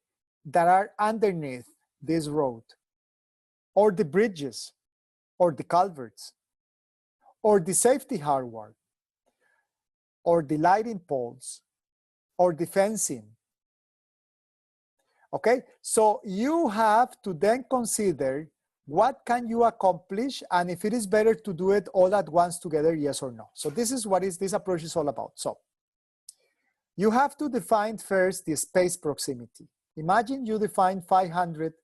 that are underneath this road, or the bridges, or the culverts, or the safety hardware, or the lighting poles, or the fencing. Okay, so you have to then consider what can you accomplish and if it is better to do it all at once together, yes or no. So this is what this approach is all about. So you have to define first the space proximity. Imagine you define 500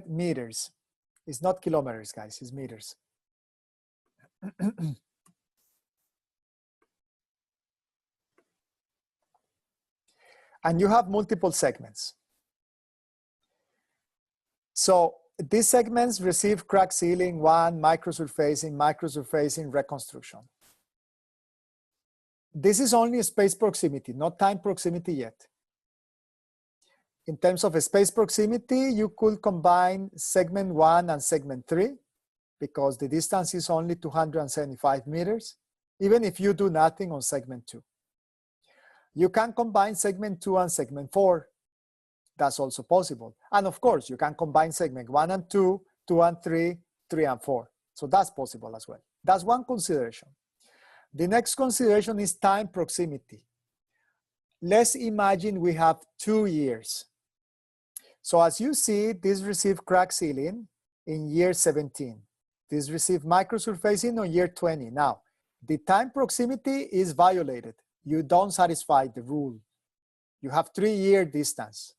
meters. It's not kilometers, guys, it's meters. And you have multiple segments. So these segments receive crack sealing, microsurfacing, reconstruction. This is only space proximity, not time proximity yet. In terms of space proximity, you could combine segment 1 and segment 3 because the distance is only 275 meters, even if you do nothing on segment 2. You can combine segment 2 and segment 4. That's also possible. And of course, you can combine segment 1 and 2, 2 and 3, 3 and 4. So that's possible as well. That's one consideration. The next consideration is time proximity. Let's imagine we have 2 years. So as you see, this received crack sealing in year 17. This received microsurfacing on year 20. Now, the time proximity is violated. You don't satisfy the rule. You have 3-year distance.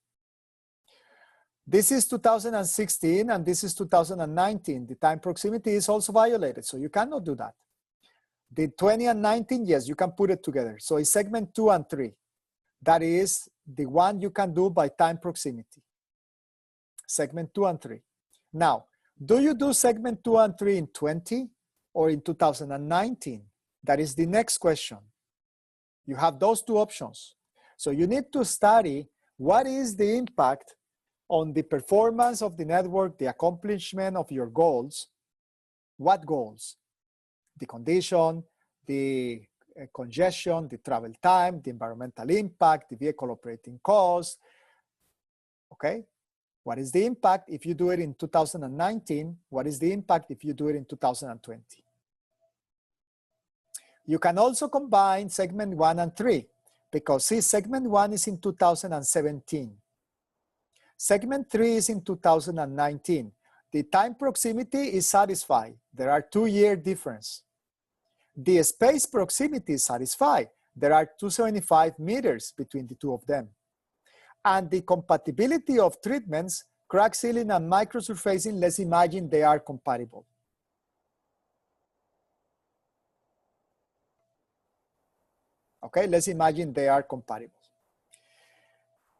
This is 2016 and this is 2019. The time proximity is also violated, so you cannot do that. The 20 and 19, yes, you can put it together. So it's segment 2 and 3. That is the one you can do by time proximity. Segment 2 and 3. Now, do you do segment 2 and 3 in 20 or in 2019? That is the next question. You have those two options. So you need to study what is the impact on the performance of the network, the accomplishment of your goals. What goals? The condition, the congestion, the travel time, the environmental impact, the vehicle operating cost. Okay? What is the impact if you do it in 2019? What is the impact if you do it in 2020? You can also combine segment 1 and 3 because see, segment 1 is in 2017. Segment 3 is in 2019. The time proximity is satisfied. There are 2-year difference. The space proximity is satisfied. There are 275 meters between the two of them. And the compatibility of treatments, crack sealing and microsurfacing, let's imagine they are compatible. Okay, let's imagine they are compatible.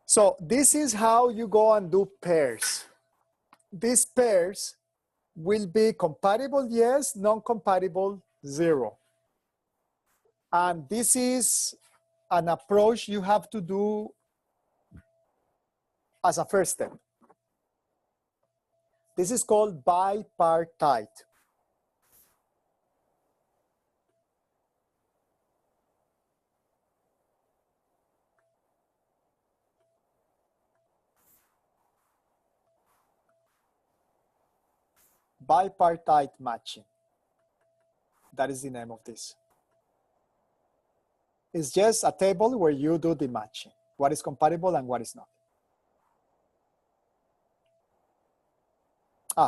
So this is how you go and do pairs. These pairs will be compatible, yes, non-compatible, 0. And this is an approach you have to do as a first step. This is called bipartite. Bipartite matching. That is the name of this. It's just a table where you do the matching. What is compatible and what is not.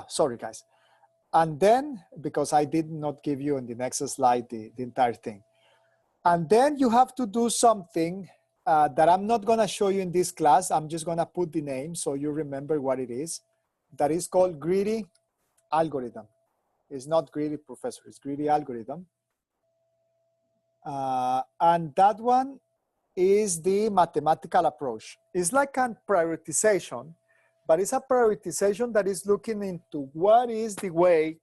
Sorry guys. And then, because I did not give you in the next slide the entire thing. And then you have to do something that I'm not gonna show you in this class. I'm just gonna put the name so you remember what it is. That is called greedy algorithm. It's not greedy professor, it's greedy algorithm. And that one is the mathematical approach. It's like a prioritization, but it's a prioritization that is looking into what is the way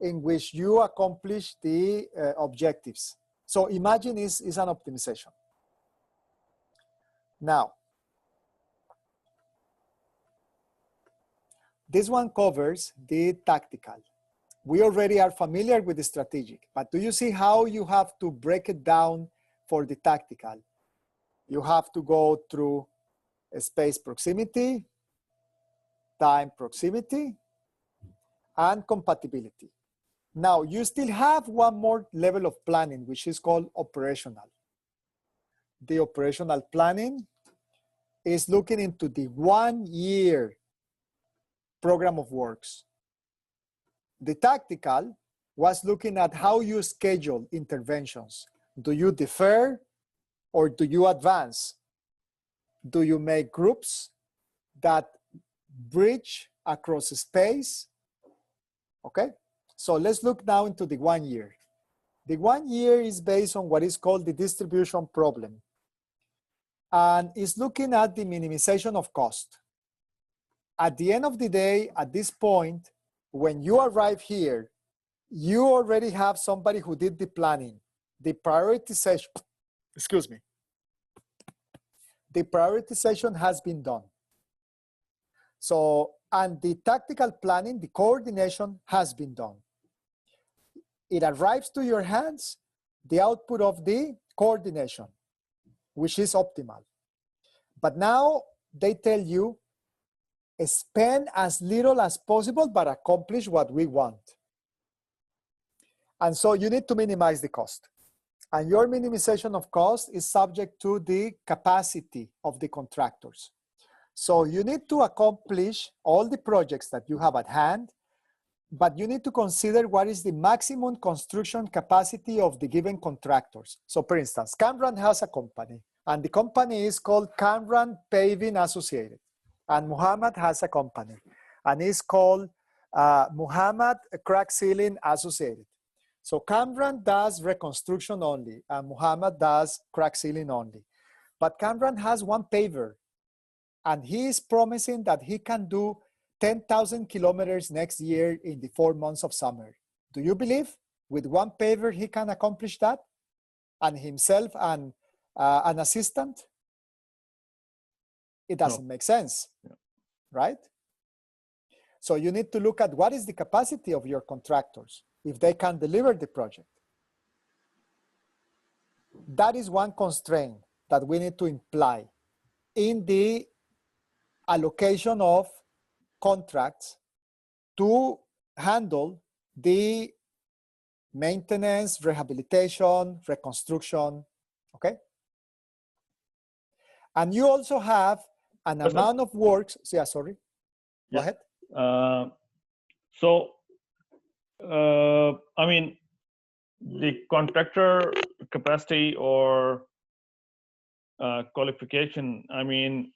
in which you accomplish the objectives. So imagine is an optimization. Now, this one covers the tactical. We already are familiar with the strategic, but do you see how you have to break it down for the tactical? You have to go through space proximity, time proximity, and compatibility. Now, you still have one more level of planning, which is called operational. The operational planning is looking into the 1 year program of works. The tactical was looking at how you schedule interventions. Do you defer or do you advance? Do you make groups that bridge across space? Okay, so let's look now into the 1 year. The 1 year is based on what is called the distribution problem, and is looking at the minimization of cost. At the end of the day, at this point, when you arrive here, you already have somebody who did the planning, the prioritization, excuse me. The prioritization has been done. So, and the tactical planning, the coordination has been done. It arrives to your hands, the output of the coordination, which is optimal. But now they tell you, spend as little as possible, but accomplish what we want. And so you need to minimize the cost. And your minimization of cost is subject to the capacity of the contractors. So you need to accomplish all the projects that you have at hand, but you need to consider what is the maximum construction capacity of the given contractors. So for instance, Cameron has a company, and the company is called Cameron Paving Associated. And Muhammad has a company, and it's called Muhammad Crack Sealing Associated. So Cameron does reconstruction only, and Muhammad does crack sealing only. But Cameron has one paver, and he is promising that he can do 10,000 kilometers next year in the 4 months of summer. Do you believe with one paver he can accomplish that? And himself and an assistant? It doesn't make sense, right? So you need to look at what is the capacity of your contractors, if they can deliver the project. That is one constraint that we need to imply in the allocation of contracts to handle the maintenance, rehabilitation, reconstruction, okay? And you also have an amount of works, yeah, sorry, go ahead. I mean, the contractor capacity or qualification, I mean,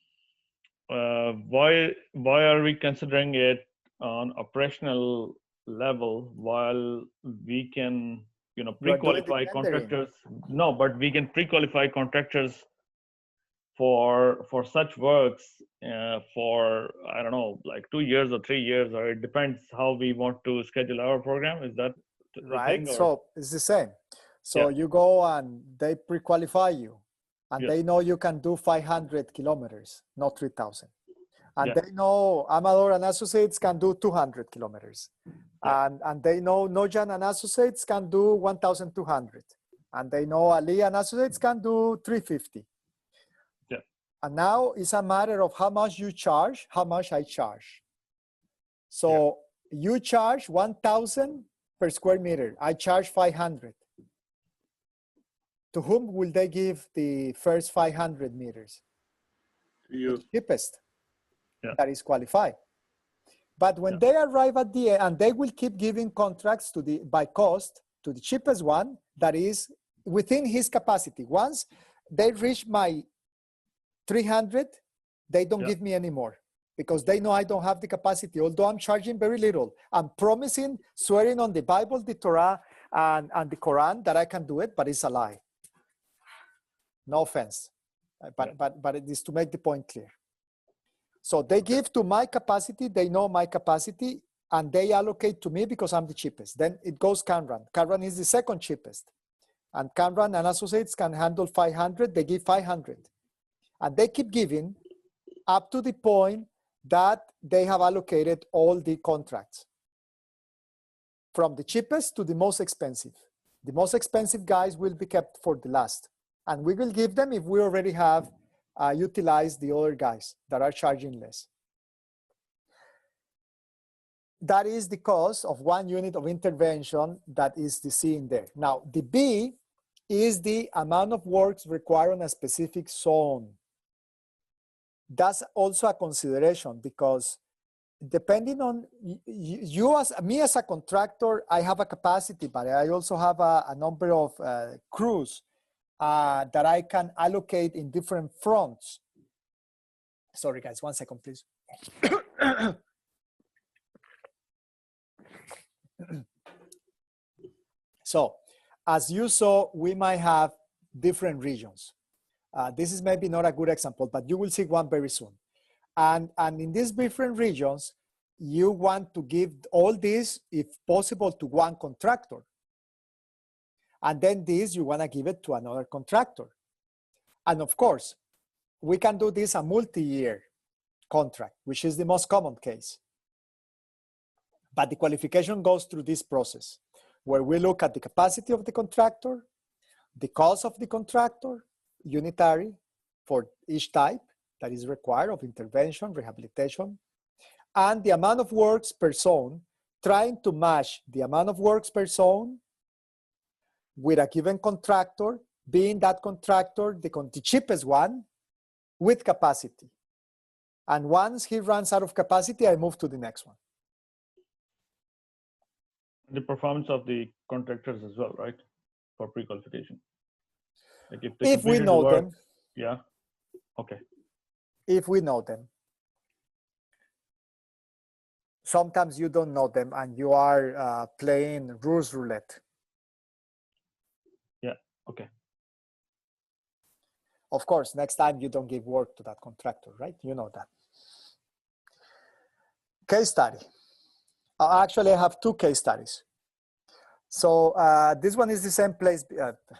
why are we considering it on operational level while we can, you know, pre-qualify contractors? No, but we can pre-qualify contractors for such works for, I don't know, like 2 years or 3 years, or it depends how we want to schedule our program. Is that right? So it's the same. So you go and they pre-qualify you, and they know you can do 500 kilometers, not 3,000. And they know Amador and Associates can do 200 kilometers. And they know Nojan and Associates can do 1,200. And they know Ali and Associates can do 350. And now it's a matter of how much you charge, how much I charge. So you charge 1,000 per square meter. I charge 500. To whom will they give the first 500 meters? You. The cheapest. That is qualified. But when they arrive at the end, and they will keep giving contracts to the by cost to the cheapest one that is within his capacity. Once they reach my 300, they don't give me any more, because they know I don't have the capacity, although I'm charging very little. I'm promising, swearing on the Bible, the Torah, and the Quran that I can do it, but it's a lie. No offense, but it is to make the point clear. So they give to my capacity, they know my capacity, and they allocate to me because I'm the cheapest. Then it goes Cameron. Cameron is the second cheapest. And Cameron and Associates can handle 500, they give 500. And they keep giving up to the point that they have allocated all the contracts, from the cheapest to the most expensive. The most expensive guys will be kept for the last. And we will give them if we already have utilized the other guys that are charging less. That is the cost of 1 unit of intervention. That is the C in there. Now, the B is the amount of works required on a specific zone. That's also a consideration, because depending on me as a contractor, I have a capacity, but I also have a number of crews that I can allocate in different fronts. Sorry guys, 1 second, please. So, as you saw, we might have different regions. This is maybe not a good example, but you will see one very soon. And in these different regions, you want to give all this, if possible, to one contractor. And then this, you want to give it to another contractor. And of course, we can do this a multi-year contract, which is the most common case. But the qualification goes through this process, where we look at the capacity of the contractor, the cost of the contractor, unitary for each type that is required of intervention, rehabilitation, and the amount of works per zone, trying to match the amount of works per zone with a given contractor, being that contractor the cheapest one with capacity. And once he runs out of capacity, I move to the next one. The performance of the contractors as well, right? For pre-qualification. Like if we know them. Yeah. Okay. If we know them. Sometimes you don't know them and you are playing rules roulette. Yeah, okay. Of course, next time you don't give work to that contractor, right? You know that. Case study. Actually, I have 2 case studies. So this one is the same place.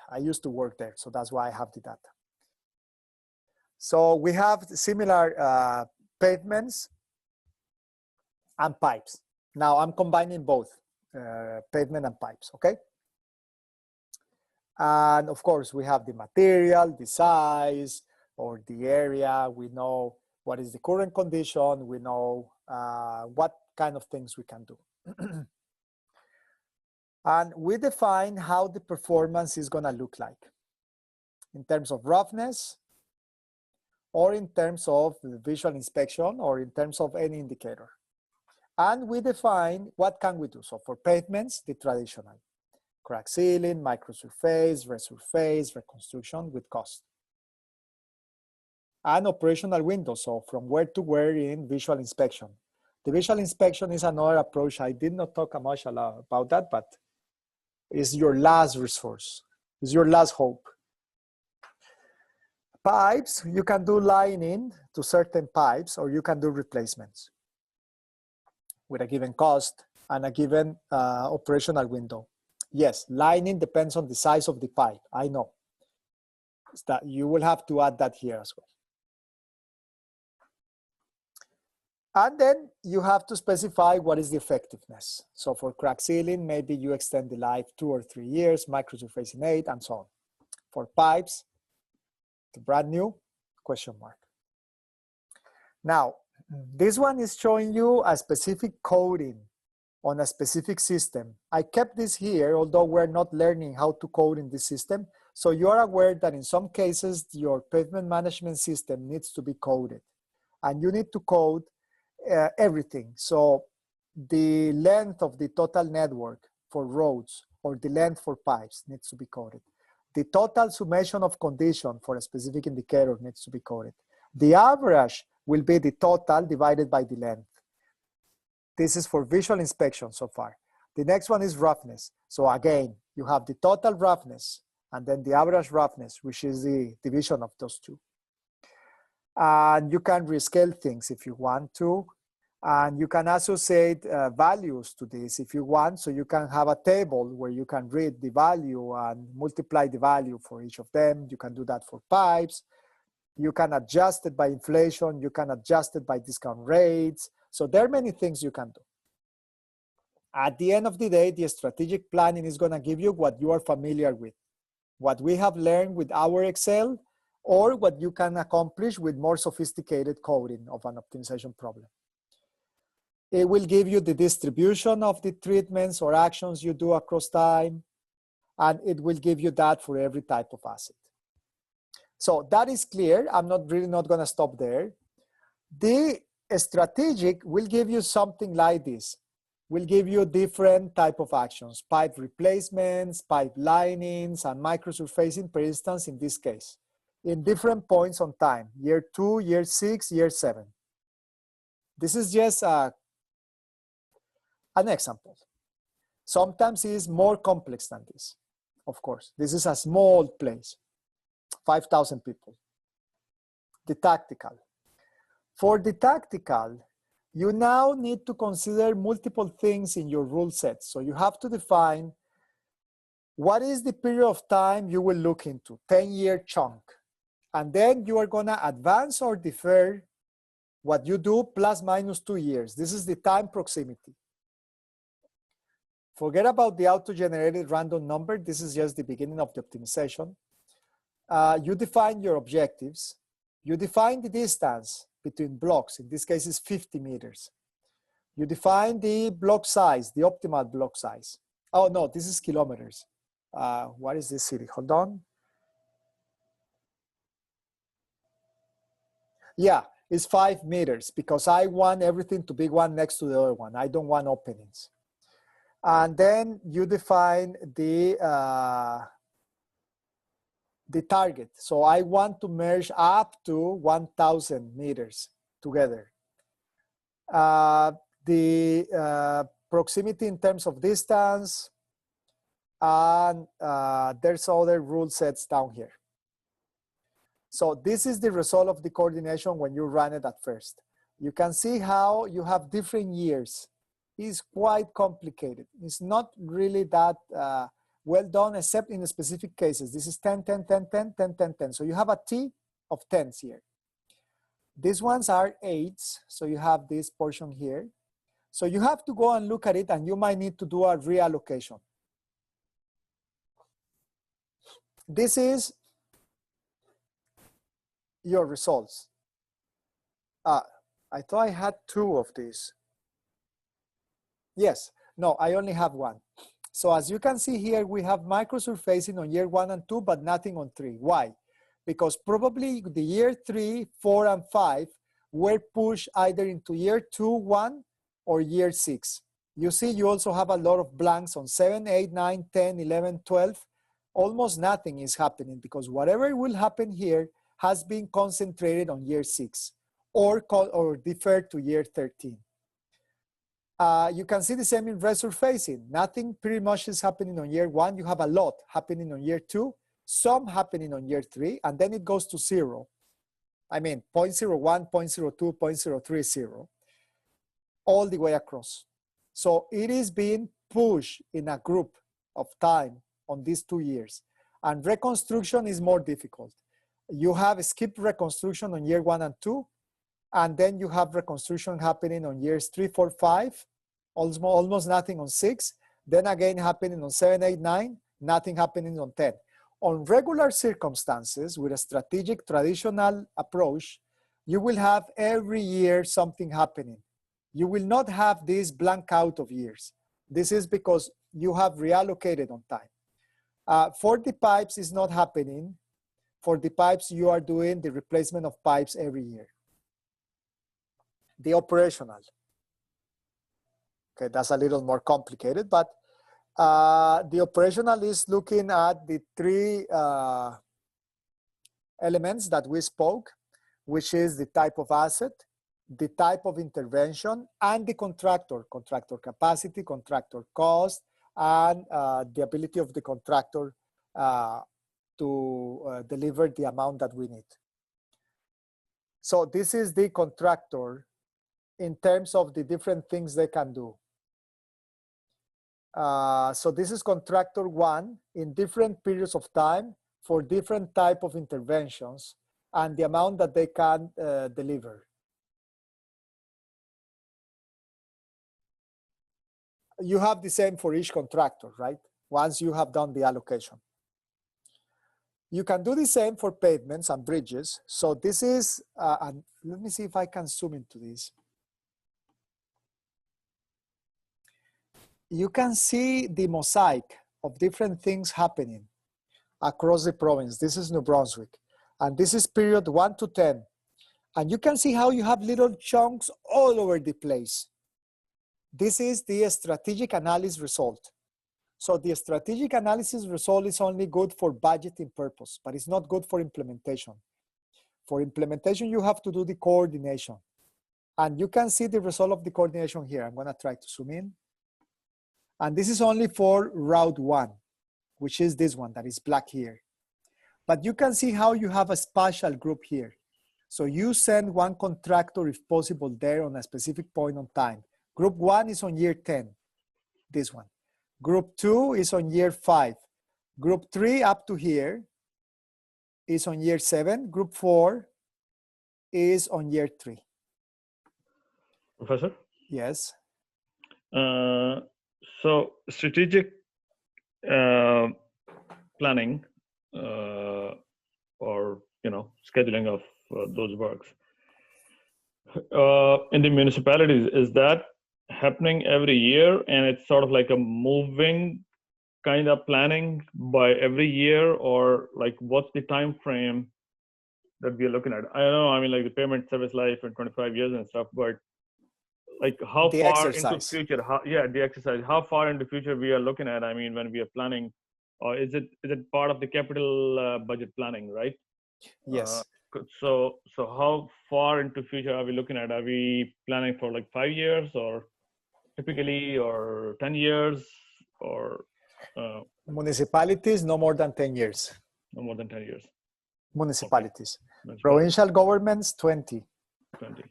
I used to work there, so that's why I have the data. So we have similar pavements and pipes. Now I'm combining both pavement and pipes, okay? And of course, we have the material, the size, or the area. We know what is the current condition. We know what kind of things we can do. And we define how the performance is gonna look like in terms of roughness, or in terms of the visual inspection, or in terms of any indicator. And we define what can we do. So for pavements, the traditional. Crack sealing, microsurface, resurface, reconstruction with cost. And operational windows, so from where to where in visual inspection. The visual inspection is another approach. I did not talk much about that, but it's your last resource. It's your last hope. Pipes, you can do lining to certain pipes, or you can do replacements with a given cost and a given operational window. Yes, lining depends on the size of the pipe. I know. It's that you will have to add that here as well. And then you have to specify what is the effectiveness. So for crack sealing, maybe you extend the life 2 or 3 years, microsurfacing 8, and so on. For pipes, the brand new, question mark. Now, this one is showing you a specific coding on a specific system. I kept this here, although we're not learning how to code in this system. So you are aware that in some cases, your pavement management system needs to be coded. And you need to code everything. So the length of the total network for roads, or the length for pipes, needs to be coded. The total summation of condition for a specific indicator needs to be coded. The average will be the total divided by the length. This is for visual inspection so far. The next one is roughness. So again, you have the total roughness and then the average roughness, which is the division of those two. And you can rescale things if you want to. And you can associate values to this if you want. So you can have a table where you can read the value and multiply the value for each of them. You can do that for pipes. You can adjust it by inflation. You can adjust it by discount rates. So there are many things you can do. At the end of the day, the strategic planning is going to give you what you are familiar with, what we have learned with our Excel, or what you can accomplish with more sophisticated coding of an optimization problem. It will give you the distribution of the treatments or actions you do across time, and it will give you that for every type of asset. So that is clear. I'm really not going to stop there. The strategic will give you something like this. Will give you different type of actions, pipe replacements, pipe linings, and microsurfacing, for instance, in this case, in different points on time, year 2, year 6, year 7. This is just an example. Sometimes it is more complex than this, of course. This is a small place, 5,000 people. The tactical. For the tactical, you now need to consider multiple things in your rule set. So you have to define what is the period of time you will look into, 10-year chunk. And then you are going to advance or defer what you do plus minus 2 years. This is the time proximity. Forget about the auto-generated random number. This is just the beginning of the optimization. You define your objectives. You define the distance between blocks. In this case, it's 50 meters. You define the block size, the optimal block size. Oh, no, this is kilometers. What is this city? Hold on. Yeah, it's 5 meters because I want everything to be one next to the other one. I don't want openings. And then you define the target. So I want to merge up to 1,000 meters together. The proximity in terms of distance, and there's other rule sets down here. So this is the result of the coordination when you run it at first. You can see how you have different years. It's quite complicated. It's not really that well done, except in specific cases. This is 10, 10, 10, 10, 10, 10, 10. So you have a T of 10s here. These ones are 8s, so you have this portion here. So you have to go and look at it, and you might need to do a reallocation. This is your results. I thought I had 2 of these. Yes, no, I only have 1. So as you can see here, we have microsurfacing on year 1 and 2, but nothing on 3. Why? Because probably the year 3, 4, and 5 were pushed either into year 2, 1, or year 6. You see, you also have a lot of blanks on 7, 8, 9, 10, 11, 12. Almost nothing is happening because whatever will happen here has been concentrated on year 6 or deferred to year 13. You can see the same in resurfacing. Nothing pretty much is happening on year 1. You have a lot happening on year 2, some happening on year 3, and then it goes to 0. I mean, 0.01, 0.02, 0.03, 0, all the way across. So it is being pushed in a group of time on these 2 years. And reconstruction is more difficult. You have skip reconstruction on year 1 and 2, and then you have reconstruction happening on years 3, 4, 5, almost nothing on 6, then again happening on 7, 8, 9, nothing happening on 10. On regular circumstances, with a strategic traditional approach, you will have every year something happening. You will not have this blank out of years. This is because you have reallocated on time. For the pipes, it's not happening. For the pipes, you are doing the replacement of pipes every year. The operational. Okay, that's a little more complicated, but the operational is looking at the 3 elements that we spoke, which is the type of asset, the type of intervention, and the contractor capacity, contractor cost, and the ability of the contractor to deliver the amount that we need. So this is the contractor in terms of the different things they can do. So this is contractor one in different periods of time for different type of interventions and the amount that they can deliver. You have the same for each contractor, right? Once you have done the allocation. You can do the same for pavements and bridges. So this is, and let me see if I can zoom into this. You can see the mosaic of different things happening across the province. This is New Brunswick. And this is period 1 to 10. And you can see how you have little chunks all over the place. This is the strategic analysis result. So the strategic analysis result is only good for budgeting purpose, but it's not good for implementation. For implementation, you have to do the coordination. And you can see the result of the coordination here. I'm gonna try to zoom in. And this is only for route 1, which is this one that is black here. But you can see how you have a spatial group here. So you send one contractor, if possible, there on a specific point on time. Group 1 is on year 10, this one. Group 2 is on year 5. Group 3 up to here is on year 7. Group 4 is on year 3. Professor? Yes. So strategic planning or scheduling of those works in the municipalities, is that happening every year, and it's sort of like a moving kind of planning by every year, or like what's the time frame that we're looking at? I don't know, I mean, like the payment service life in 25 years and stuff, but like how the far exercise. into future, the exercise, how far into future we are looking at, I mean, when we are planning, or is it part of the capital budget planning, right? Yes. So how far into future are we looking at? Are we planning for like 5 years or typically, or 10 years, or Municipalities, no more than 10 years. no more than 10 years? Municipalities. Okay. Provincial governments, 20. 20.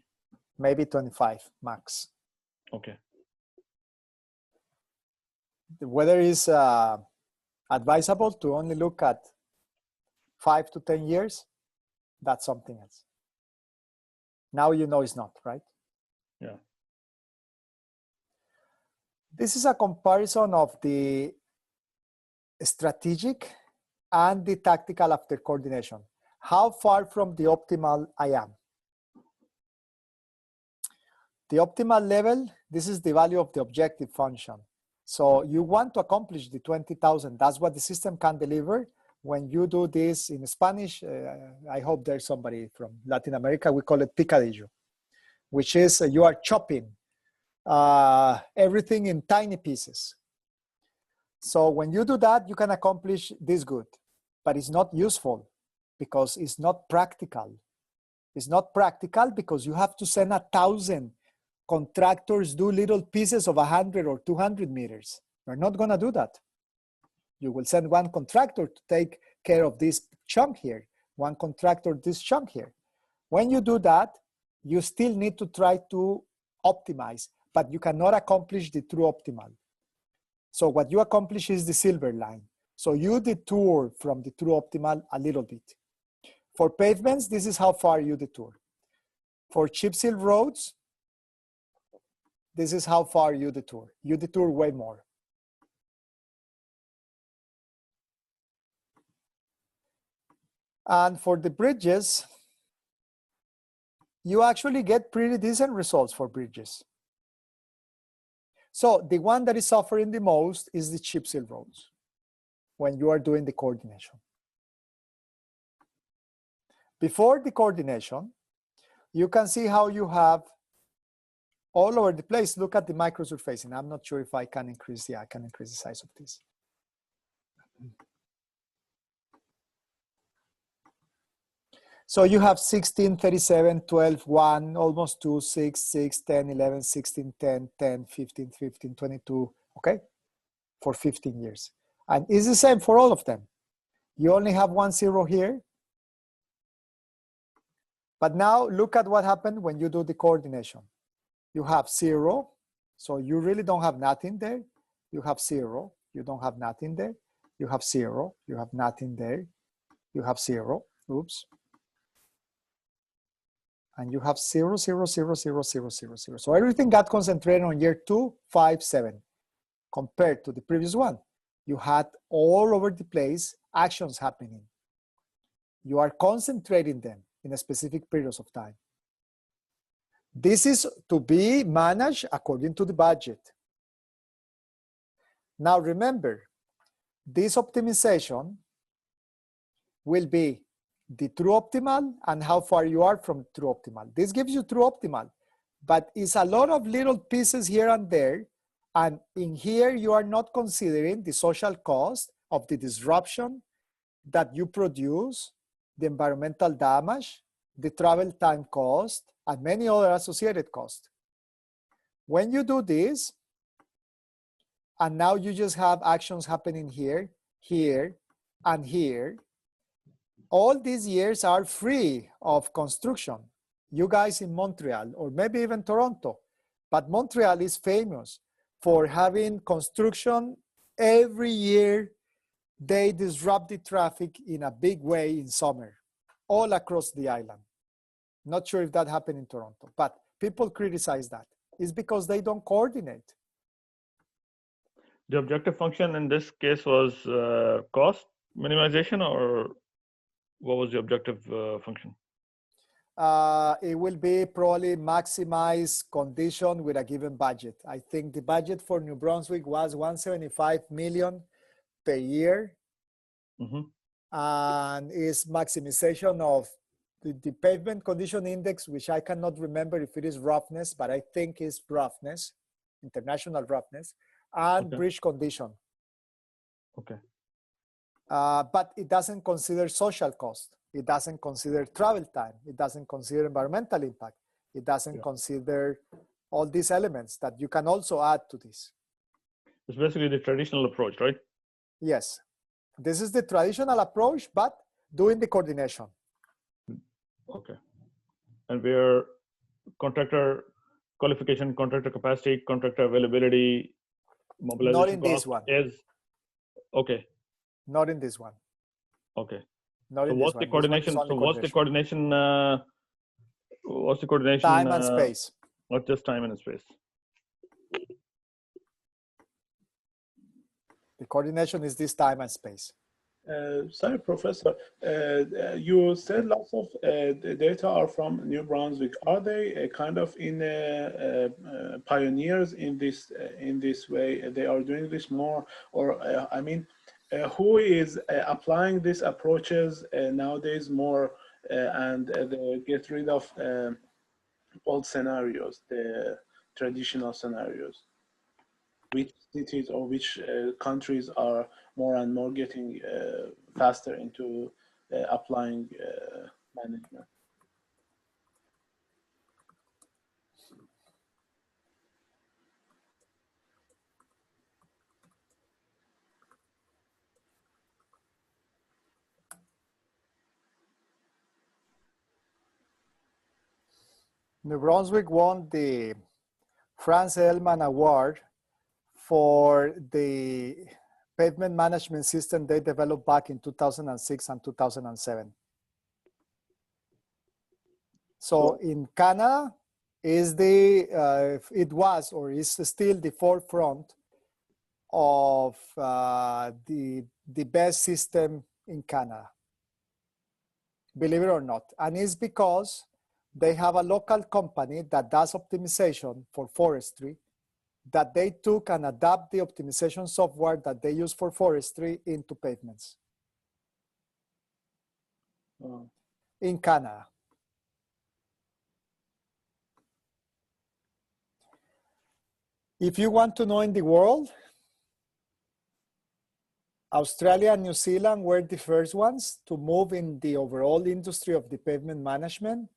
Maybe 25 max. Okay. Whether it's advisable to only look at 5 to 10 years, that's something else. Now you know it's not, right? Yeah. This is a comparison of the strategic and the tactical after coordination. How far from the optimal I am. The optimal level, this is the value of the objective function. So you want to accomplish the 20,000. That's what the system can deliver. When you do this in Spanish, I hope there's somebody from Latin America, we call it picadillo, which is you are chopping everything in tiny pieces. So when you do that, you can accomplish this good, but it's not useful because it's not practical. It's not practical because you have to send 1,000 contractors do little pieces of 100 or 200 meters. You're not gonna do that. You will send one contractor to take care of this chunk here, one contractor this chunk here. When you do that, you still need to try to optimize, but you cannot accomplish the true optimal. So what you accomplish is the silver line. So you detour from the true optimal a little bit. For pavements, this is how far you detour. For chip seal roads, this is how far you detour. You detour way more. And for the bridges, you actually get pretty decent results for bridges. So the one that is suffering the most is the chip seal roads when you are doing the coordination. Before the coordination, you can see how you have all over the place. Look at the microsurfacing. I'm not sure if I can increase the size of this. So you have 16, 37, 12, 1, almost 2, 6, 6, 10, 11, 16, 10, 10, 15, 15, 22, okay? For 15 years. And it's the same for all of them. You only have 1 0 here. But now look at what happened when you do the coordination. you have 0. So you really don't have nothing there. You have 0. You don't have nothing there. You have 0. You have nothing there. You have 0. Oops. And you have 0, 0, 0, 0, 0, 0, 0. So everything got concentrated on year 2, 5, 7. Compared to the previous one, you had all over the place actions happening. You are concentrating them in a specific periods of time. This is to be managed according to the budget. Now remember, this optimization will be the true optimal and how far you are from true optimal. This gives you true optimal, but it's a lot of little pieces here and there. And in here, you are not considering the social cost of the disruption that you produce, the environmental damage, the travel time cost, and many other associated costs. When you do this, and now you just have actions happening here, here, and here, all these years are free of construction. You guys in Montreal, or maybe even Toronto, but Montreal is famous for having construction every year. They disrupt the traffic in a big way in summer, all across the island. Not sure if that happened in Toronto, but people criticize that. It's because they don't coordinate. The objective function in this case was cost minimization, or what was the objective function? It will be probably maximize condition with a given budget. I think the budget for New Brunswick was 175 million per year. Mm-hmm. And is maximization of the pavement condition index, which I cannot remember if it is roughness, but I think it's roughness, international roughness, and Okay. bridge condition. Okay. But it doesn't consider social cost. It doesn't consider travel time. It doesn't consider environmental impact. It doesn't consider all these elements that you can also add to this. It's basically the traditional approach, right? Yes. This is the traditional approach, but doing the coordination. Okay. And where contractor qualification, contractor capacity, contractor availability, mobilization Not in cost this one. is okay. Not in this one. Okay. Not So in what's this the one. coordination? So what's the coordination? What's the coordination? Time and space. Not just time and space. The coordination is this time and space. Sorry, Professor. You said lots of the data are from New Brunswick. Are they kind of in pioneers in this way? They are doing this more, or I mean, who is applying these approaches nowadays more, and they get rid of old scenarios, the traditional scenarios? Which cities or which countries are more and more getting faster into applying management? New Brunswick won the Franz Hellman Award for the pavement management system they developed back in 2006 and 2007. So in Canada, is it was or is still the forefront of the best system in Canada, believe it or not. And it's because they have a local company that does optimization for forestry, that they took and adapt the optimization software that they use for forestry into pavements in Canada. If you want to know in the world, Australia and New Zealand were the first ones to move in the overall industry of the pavement management.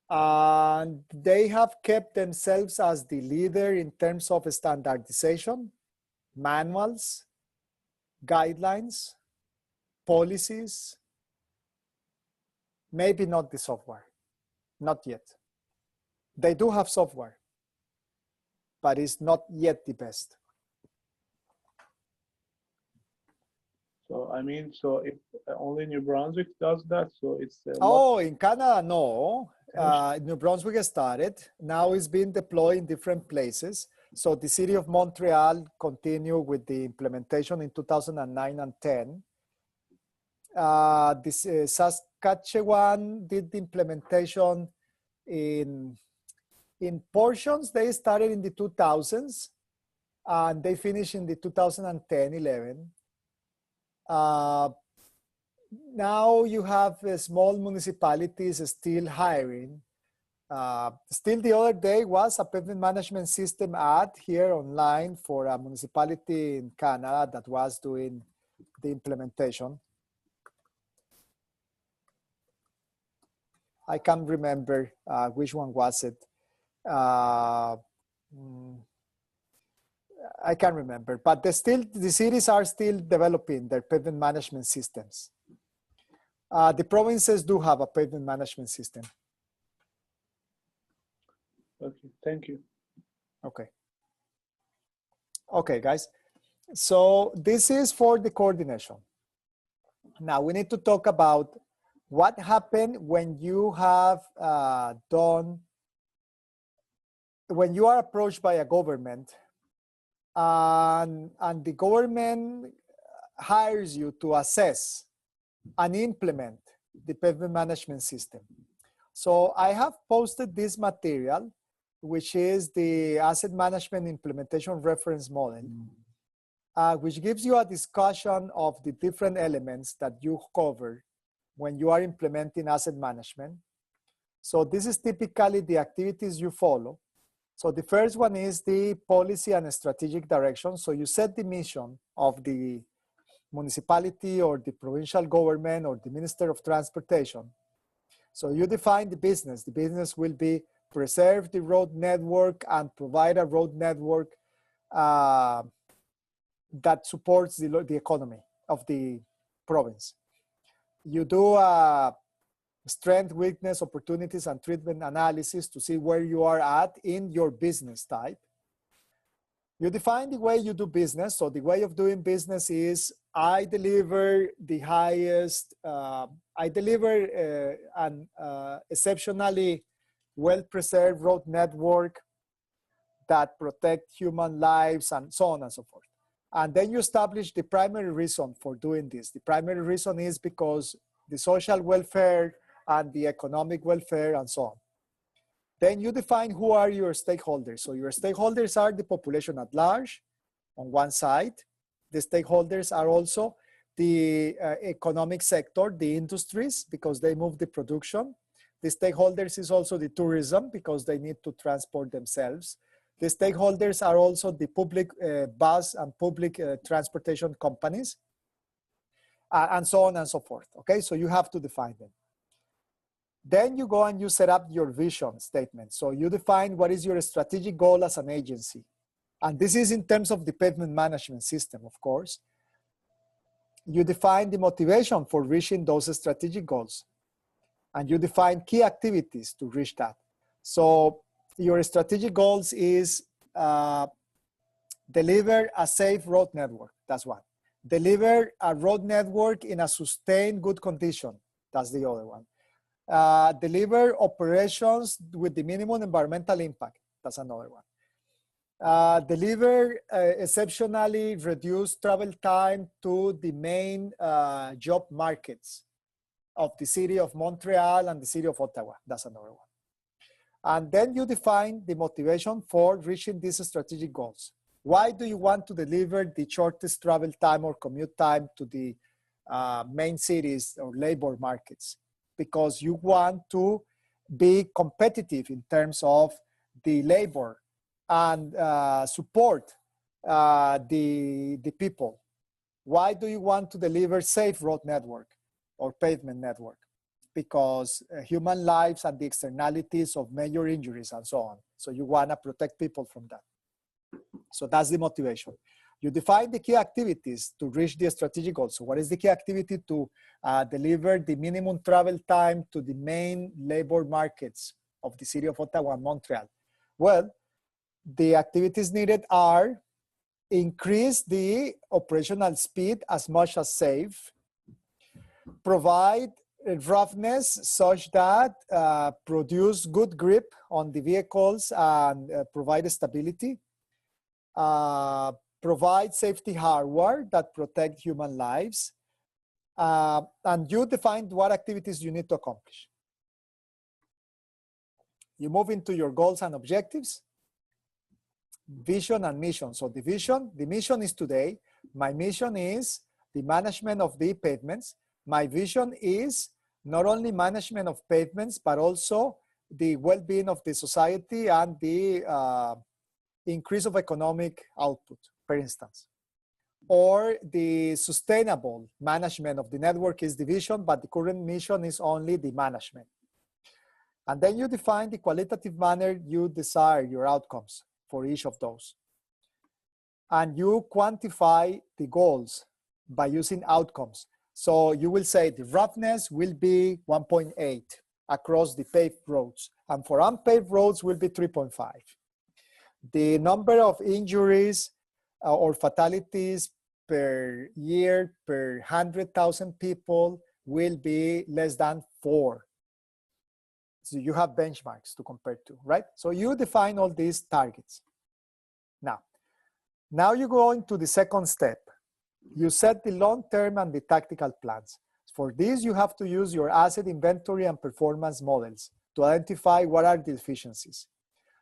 And they have kept themselves as the leader in terms of standardization, manuals, guidelines, policies, maybe not the software, not yet. They do have software, but it's not yet the best. So I mean, so if only New Brunswick does that, so it's oh, in Canada, no. New Brunswick started. Now it's being deployed in different places. So the city of Montreal continued with the implementation in 2009 and 10. Saskatchewan did the implementation in portions. They started in the 2000s and they finished in the 2010-11. Now you have small municipalities still hiring. Still the other day was a pavement management system ad here online for a municipality in Canada that was doing the implementation. I can't remember which one was it. I can't remember, but the cities are still developing their pavement management systems. The provinces do have a pavement management system. Okay, thank you. Okay. Okay, guys. So this is for the coordination. Now we need to talk about what happened when you have when you are approached by a government and the government hires you to assess and implement the pavement management system. So I have posted this material, which is the Asset Management Implementation Reference Model, which gives you a discussion of the different elements that you cover when you are implementing asset management. So this is typically the activities you follow. So the first one is the policy and strategic direction. So you set the mission of the municipality or the provincial government or the Minister of Transportation. So you define the business. The business will be preserve the road network and provide a road network that supports the economy of the province. You do a strength, weakness, opportunities, and treatment analysis to see where you are at in your business type. You define the way you do business. So the way of doing business is I deliver the highest, I deliver an exceptionally well-preserved road network that protect human lives and so on and so forth. And then you establish the primary reason for doing this. The primary reason is because the social welfare and the economic welfare and so on. Then you define who are your stakeholders. So your stakeholders are the population at large on one side. The stakeholders are also the economic sector, the industries, because they move the production. The stakeholders is also the tourism because they need to transport themselves. The stakeholders are also the public bus and public transportation companies, and so on and so forth. Okay, so you have to define them. Then you go and you set up your vision statement. So you define what is your strategic goal as an agency. And this is in terms of the pavement management system, of course. You define the motivation for reaching those strategic goals. And you define key activities to reach that. So your strategic goals is deliver a safe road network. That's one. Deliver a road network in a sustained good condition. That's the other one. Deliver operations with the minimum environmental impact. That's another one. Deliver exceptionally reduced travel time to the main job markets of the city of Montreal and the city of Ottawa. That's another one. And then you define the motivation for reaching these strategic goals. Why do you want to deliver the shortest travel time or commute time to the main cities or labor markets? Because you want to be competitive in terms of the labor and support the people. Why do you want to deliver safe road network or pavement network? Because human lives and the externalities of major injuries and so on. So you want to protect people from that. So that's the motivation. You define the key activities to reach the strategic goals. So what is the key activity to deliver the minimum travel time to the main labor markets of the city of Ottawa and Montreal? Well, the activities needed are increase the operational speed as much as safe, provide roughness such that produce good grip on the vehicles and provide stability, provide safety hardware that protect human lives, and you define what activities you need to accomplish. You move into your goals and objectives, vision and mission. So the mission is today. My mission is the management of the pavements. My vision is not only management of pavements, but also the well-being of the society and the increase of economic output, for instance. Or the sustainable management of the network is the vision, but the current mission is only the management. And then you define the qualitative manner you desire your outcomes for each of those. And you quantify the goals by using outcomes. So you will say the roughness will be 1.8 across the paved roads. And for unpaved roads will be 3.5. The number of injuries or fatalities per year per 100,000 people will be less than 4. So you have benchmarks to compare to, right? So you define all these targets. Now you go into the second step. You set the long-term and the tactical plans. For this, you have to use your asset inventory and performance models to identify what are the deficiencies.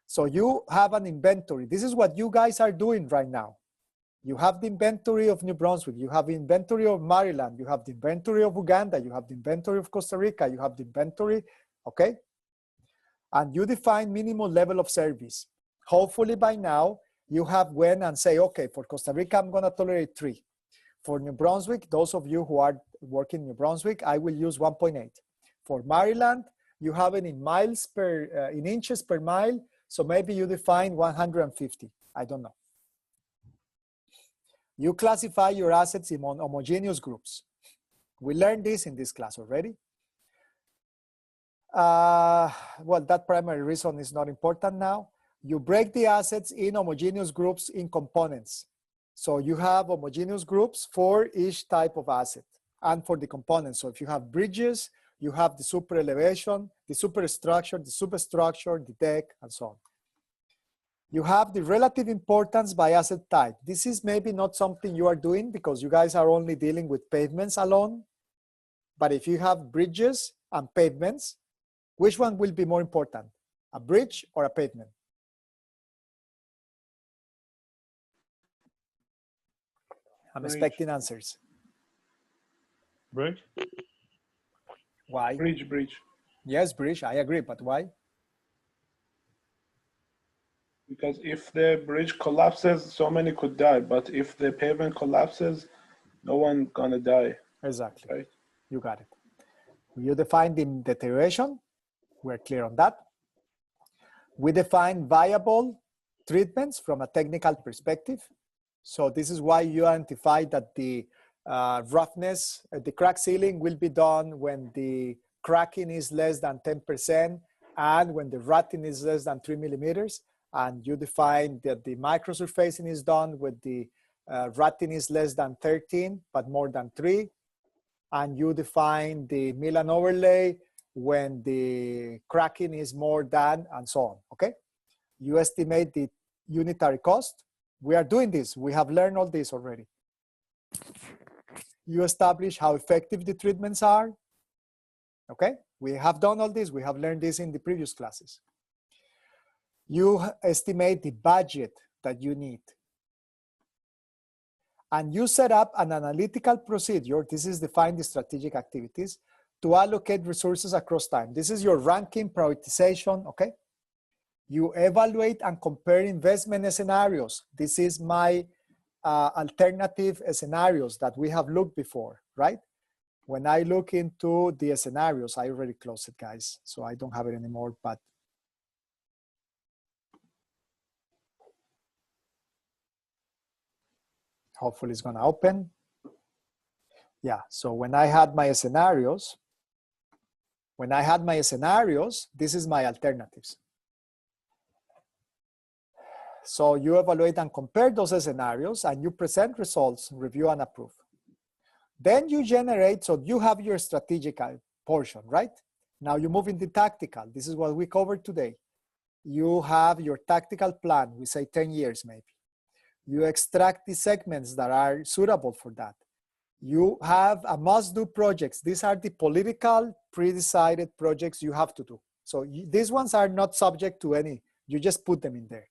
So you have an inventory. This is what you guys are doing right now. You have the inventory of New Brunswick. You have the inventory of Maryland. You have the inventory of Uganda. You have the inventory of Costa Rica. You have the inventory, okay? And you define minimum level of service. Hopefully by now, you have went and say, okay, for Costa Rica, I'm gonna tolerate 3. For New Brunswick, those of you who are working in New Brunswick, I will use 1.8. For Maryland, you have it in miles per, in inches per mile. So maybe you define 150, I don't know. You classify your assets in homogeneous groups. We learned this in this class already. Well, that primary reason is not important now. You break the assets in homogeneous groups in components. So you have homogeneous groups for each type of asset and for the components. So if you have bridges, you have the super elevation, the superstructure, the deck, and so on. You have the relative importance by asset type. This is maybe not something you are doing because you guys are only dealing with pavements alone. But if you have bridges and pavements, which one will be more important, a bridge or a pavement? I'm Bridge. expecting answers. Bridge? Why? Bridge. Yes, bridge, I agree, but why? Because if the bridge collapses, so many could die. But if the pavement collapses, no one gonna die. Exactly, right? You got it. You define the deterioration, we're clear on that. We define viable treatments from a technical perspective. So this is why you identify that the roughness, the crack sealing will be done when the cracking is less than 10% and when the rutting is less than 3 millimeters. And you define that the microsurfacing is done when the rutting is less than 13, but more than 3. And you define the mill and overlay when the cracking is more than, and so on, okay? You estimate the unitary cost. We are doing this. We have learned all this already. You establish how effective the treatments are, okay? We have done all this. We have learned this in the previous classes. You estimate the budget that you need. And you set up an analytical procedure. This is define the strategic activities to allocate resources across time. This is your ranking prioritization, okay? You evaluate and compare investment scenarios. This is my alternative scenarios that we have looked before, right? When I look into the scenarios, I already closed it, guys, so I don't have it anymore, but hopefully it's gonna open. Yeah, so when I had my scenarios, When I had my scenarios, this is my alternatives. So you evaluate and compare those scenarios and you present results, review and approve. Then you generate, so you have your strategic portion, right? Now you move into tactical. This is what we covered today. You have your tactical plan, we say 10 years maybe. You extract the segments that are suitable for that. You have a must-do projects. These are the political, pre-decided projects you have to do. So these ones are not subject to any, you just put them in there.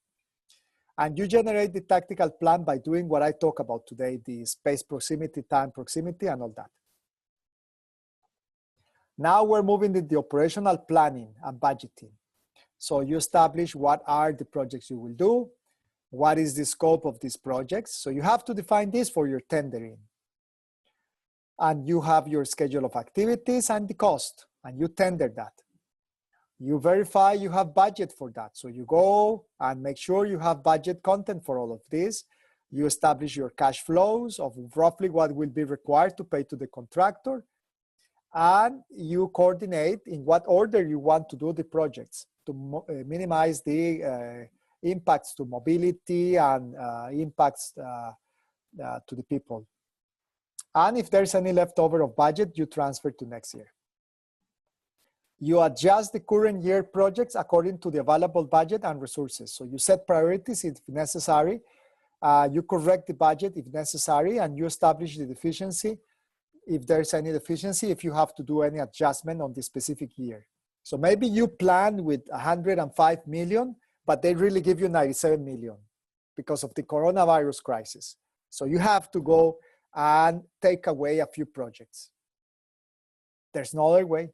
And you generate the tactical plan by doing what I talk about today, the space proximity, time proximity, and all that. Now we're moving into the operational planning and budgeting. So you establish what are the projects you will do, what is the scope of these projects. So you have to define this for your tendering. And you have your schedule of activities and the cost, and you tender that. You verify you have budget for that. So you go and make sure you have budget content for all of this. You establish your cash flows of roughly what will be required to pay to the contractor. And you coordinate in what order you want to do the projects to minimize the impacts to mobility and impacts to the people. And if there's any leftover of budget, you transfer to next year. You adjust the current year projects according to the available budget and resources. So you set priorities if necessary, you correct the budget if necessary, and you establish the deficiency if there's any deficiency, if you have to do any adjustment on the specific year. So maybe you plan with 105 million, but they really give you 97 million because of the coronavirus crisis. So you have to go and take away a few projects. There's no other way.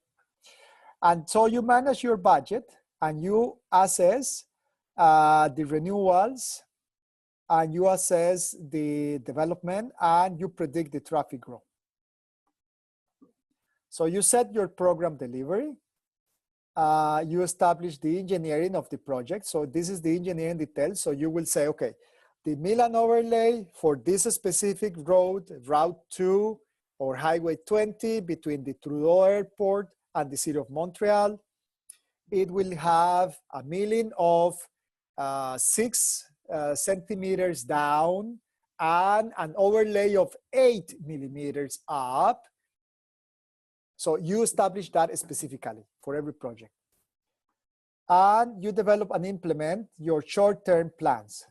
And so you manage your budget and you assess the renewals and you assess the development and you predict the traffic growth. So you set your program delivery. You establish the engineering of the project. So this is the engineering details. So you will say, okay, the Milan overlay for this specific road, Route 2 or Highway 20 between the Trudeau Airport and the city of Montreal, it will have a milling of 6 centimeters down and an overlay of 8 millimeters up. So you establish that specifically for every project. And you develop and implement your short-term plans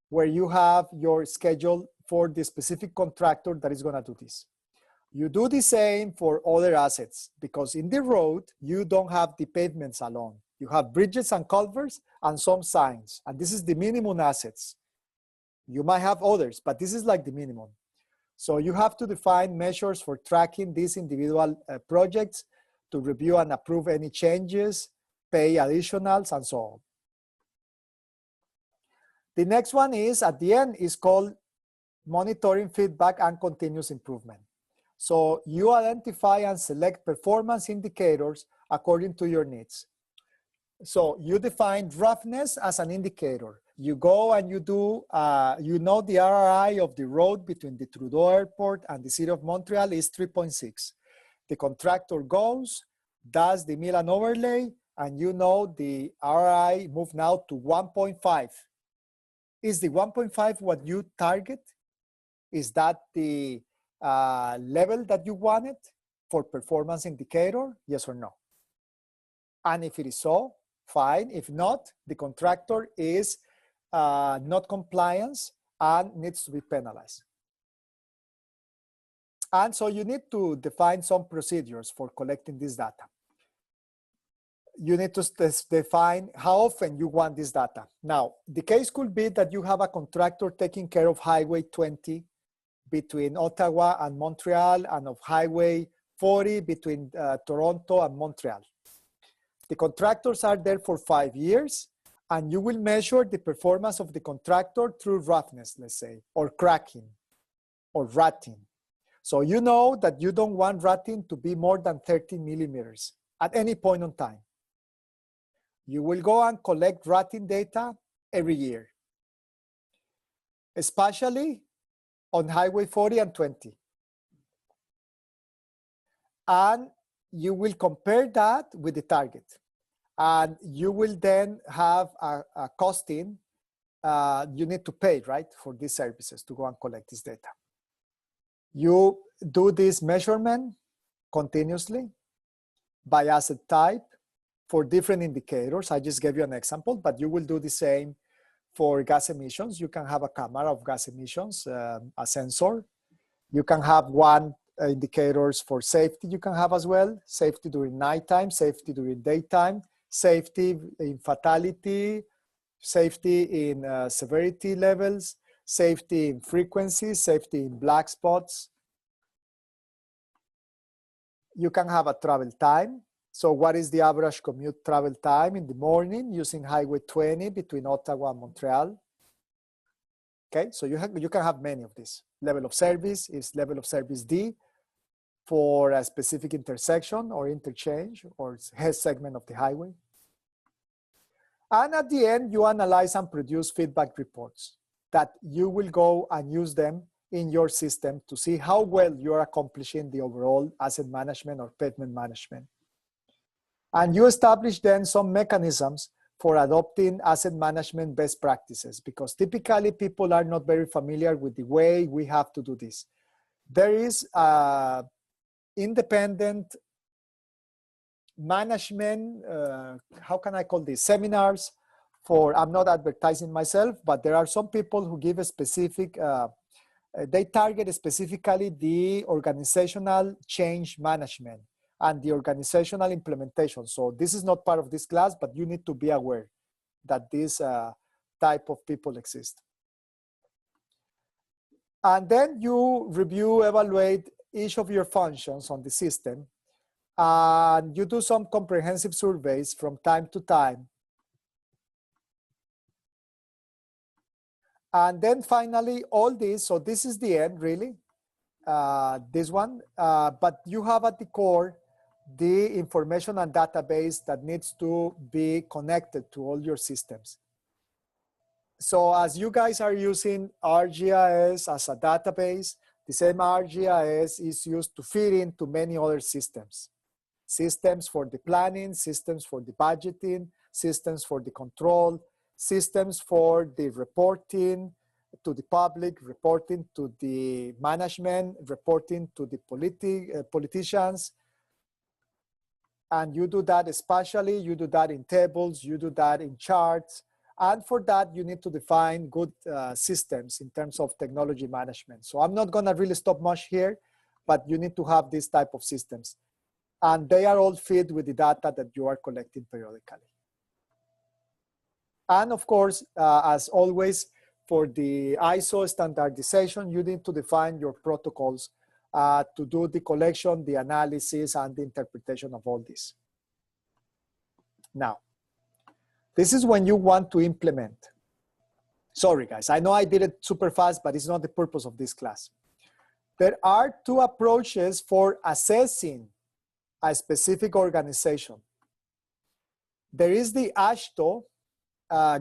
where you have your schedule for the specific contractor that is gonna do this. You do the same for other assets because in the road, you don't have the pavements alone. You have bridges and culverts and some signs, and this is the minimum assets. You might have others, but this is like the minimum. So you have to define measures for tracking these individual projects to review and approve any changes, pay additionals, and so on. The next one is, at the end, is called monitoring feedback and continuous improvement. So you identify and select performance indicators according to your needs. So you define roughness as an indicator. You go and you do, you know the RRI of the road between the Trudeau Airport and the city of Montreal is 3.6. The contractor goes, does the Milan overlay, and you know the RRI move now to 1.5. Is the 1.5 what you target? Is that the level that you wanted for performance indicator? Yes or no? And if it is so, fine. If not, the contractor is not compliance and needs to be penalized. And so you need to define some procedures for collecting this data. You need to define how often you want this data. Now, the case could be that you have a contractor taking care of Highway 20 between Ottawa and Montreal and of Highway 40 between Toronto and Montreal. The contractors are there for 5 years, and you will measure the performance of the contractor through roughness, let's say, or cracking, or rutting. So you know that you don't want rutting to be more than 13 millimeters at any point in time. You will go and collect rutting data every year, especially on Highway 40 and 20. And you will compare that with the target. And you will then have a costing. You need to pay, right, for these services to go and collect this data. You do this measurement continuously by asset type for different indicators. I just gave you an example, but you will do the same for gas emissions. You can have a camera of gas emissions, a sensor. You can have one indicators for safety. You can have as well safety during nighttime, safety during daytime, safety in fatality, safety in severity levels, safety in frequency, safety in black spots. You can have a travel time. So what is the average commute travel time in the morning using Highway 20 between Ottawa and Montreal? Okay, so you can have many of these. Level of service is level of service D for a specific intersection or interchange or segment of the highway. And at the end, you analyze and produce feedback reports that you will go and use them in your system to see how well you're accomplishing the overall asset management or pavement management. And you establish then some mechanisms for adopting asset management best practices, because typically people are not very familiar with the way we have to do this. There is independent management, how can I call this, seminars for, I'm not advertising myself, but there are some people who give a specific, they target specifically the organizational change management and the organizational implementation. So this is not part of this class, but you need to be aware that this type of people exist. And then you review, evaluate each of your functions on the system, and you do some comprehensive surveys from time to time. And then finally, all this, so this is the end really, this one, but you have at the core the information and database that needs to be connected to all your systems. So as you guys are using ArcGIS as a database, the same ArcGIS is used to feed into many other systems. Systems for the planning, systems for the budgeting, systems for the control, systems for the reporting to the public, reporting to the management, reporting to the politicians. And you do that spatially, you do that in tables, you do that in charts. And for that, you need to define good systems in terms of technology management. So I'm not gonna really stop much here, but you need to have this type of systems. And they are all fed with the data that you are collecting periodically. And of course, as always, for the ISO standardization, you need to define your protocols to do the collection, the analysis, and the interpretation of all this. Now, this is when you want to implement. Sorry, guys, I know I did it super fast, but it's not the purpose of this class. There are two approaches for assessing a specific organization. There is the AASHTO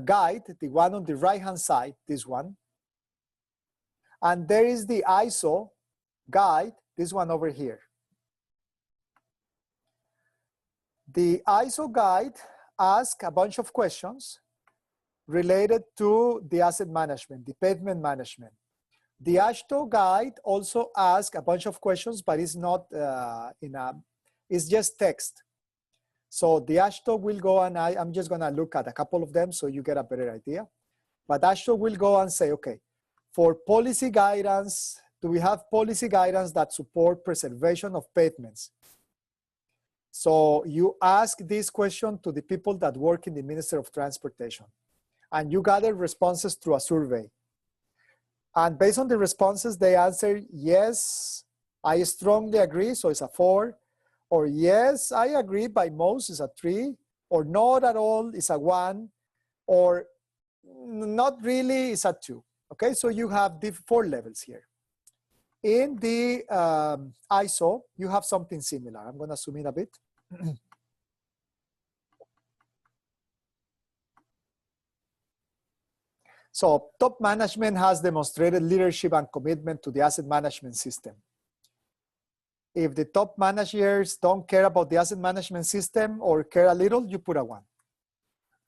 guide, the one on the right-hand side, this one. And there is the ISO guide, this one over here. The ISO guide asks a bunch of questions related to the asset management, the pavement management. The AASHTO guide also asks a bunch of questions, but it's not it's just text. So the AASHTO will go, and I'm just gonna look at a couple of them so you get a better idea. But AASHTO will go and say, okay, for policy guidance, do we have policy guidance that support preservation of pavements? So you ask this question to the people that work in the Ministry of Transportation, and you gather responses through a survey. And based on the responses, they answer, yes, I strongly agree, so it's a 4, or yes, I agree by most, it's a 3, or not at all, it's a 1, or not really, it's a 2. Okay, so you have the 4 levels here. In the ISO, you have something similar. I'm gonna zoom in a bit. So top management has demonstrated leadership and commitment to the asset management system. If the top managers don't care about the asset management system or care a little, you put a 1.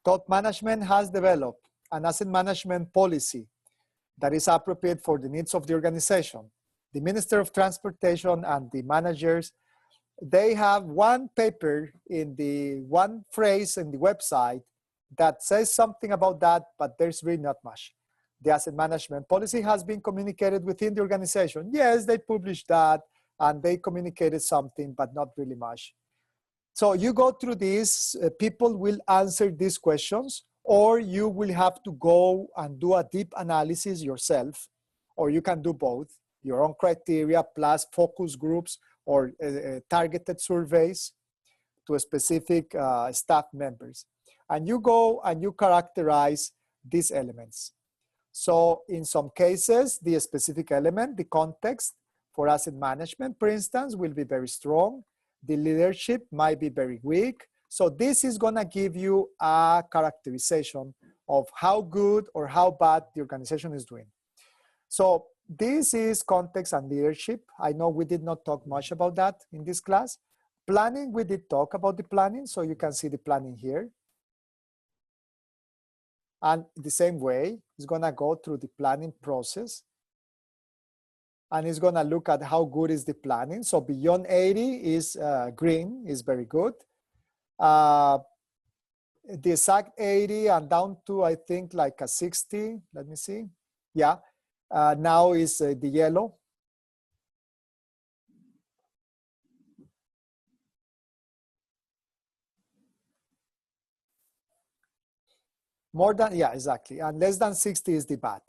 Top management has developed an asset management policy that is appropriate for the needs of the organization. The Minister of Transportation and the managers, they have one paper in the one phrase in the website that says something about that, but there's really not much. The asset management policy has been communicated within the organization. Yes, they published that and they communicated something, but not really much. So you go through this, people will answer these questions, or you will have to go and do a deep analysis yourself, or you can do both, your own criteria plus focus groups or targeted surveys to specific staff members. And you go and you characterize these elements. So in some cases, the specific element, the context for asset management, for instance, will be very strong. The leadership might be very weak. So this is gonna give you a characterization of how good or how bad the organization is doing. So this is context and leadership. I know we did not talk much about that in this class. Planning, we did talk about the planning, so you can see the planning here. And the same way, it's gonna go through the planning process and it's gonna look at how good is the planning. So beyond 80 is green, is very good. The exact 80 and down to, I think, like a 60, let me see. Yeah, now is the yellow. More than, yeah, exactly. And less than 60 is the bad.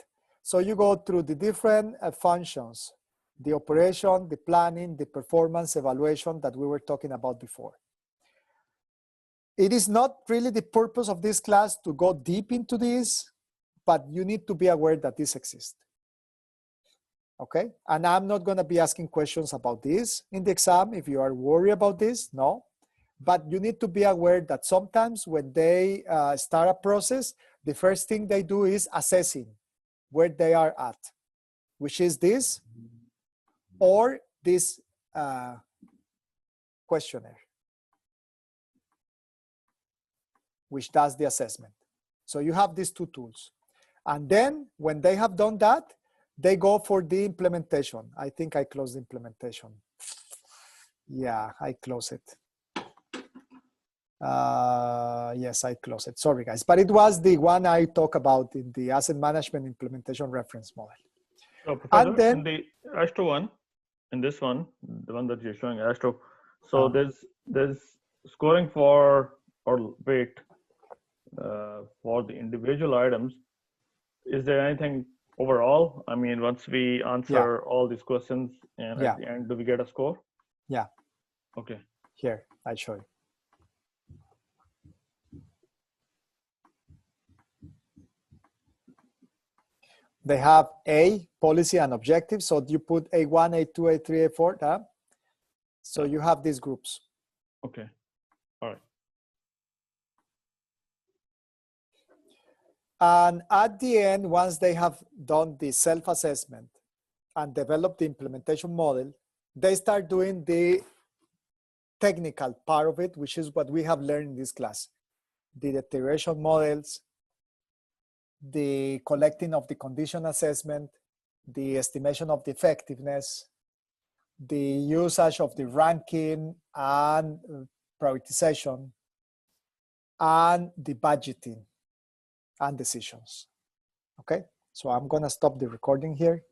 So you go through the different functions, the operation, the planning, the performance evaluation that we were talking about before. It is not really the purpose of this class to go deep into this, but you need to be aware that this exists. Okay, and I'm not gonna be asking questions about this in the exam. If you are worried about this, no. But you need to be aware that sometimes when they start a process, the first thing they do is assessing where they are at, which is this or this questionnaire, which does the assessment. So you have these two tools. And then when they have done that, they go for the implementation. I think I closed the implementation. Yeah, I closed it. Yes, I closed it. Sorry, guys. But it was the one I talk about in the asset management implementation reference model. So, Professor, and then, in the Astro one, in this one, the one that you're showing Astro, so there's scoring for or weight for the individual items. Is there anything overall? I mean, once we answer all these questions and at the end, do we get a score? Yeah. Okay. Here, I show you. They have A, policy and objectives. So you put A1, A2, A3, A4. So you have these groups. Okay. All right. And at the end, once they have done the self-assessment and developed the implementation model, they start doing the technical part of it, which is what we have learned in this class. The deterioration models, the collecting of the condition assessment, the estimation of the effectiveness, the usage of the ranking and prioritization, and the budgeting and decisions. Okay, so I'm gonna stop the recording here.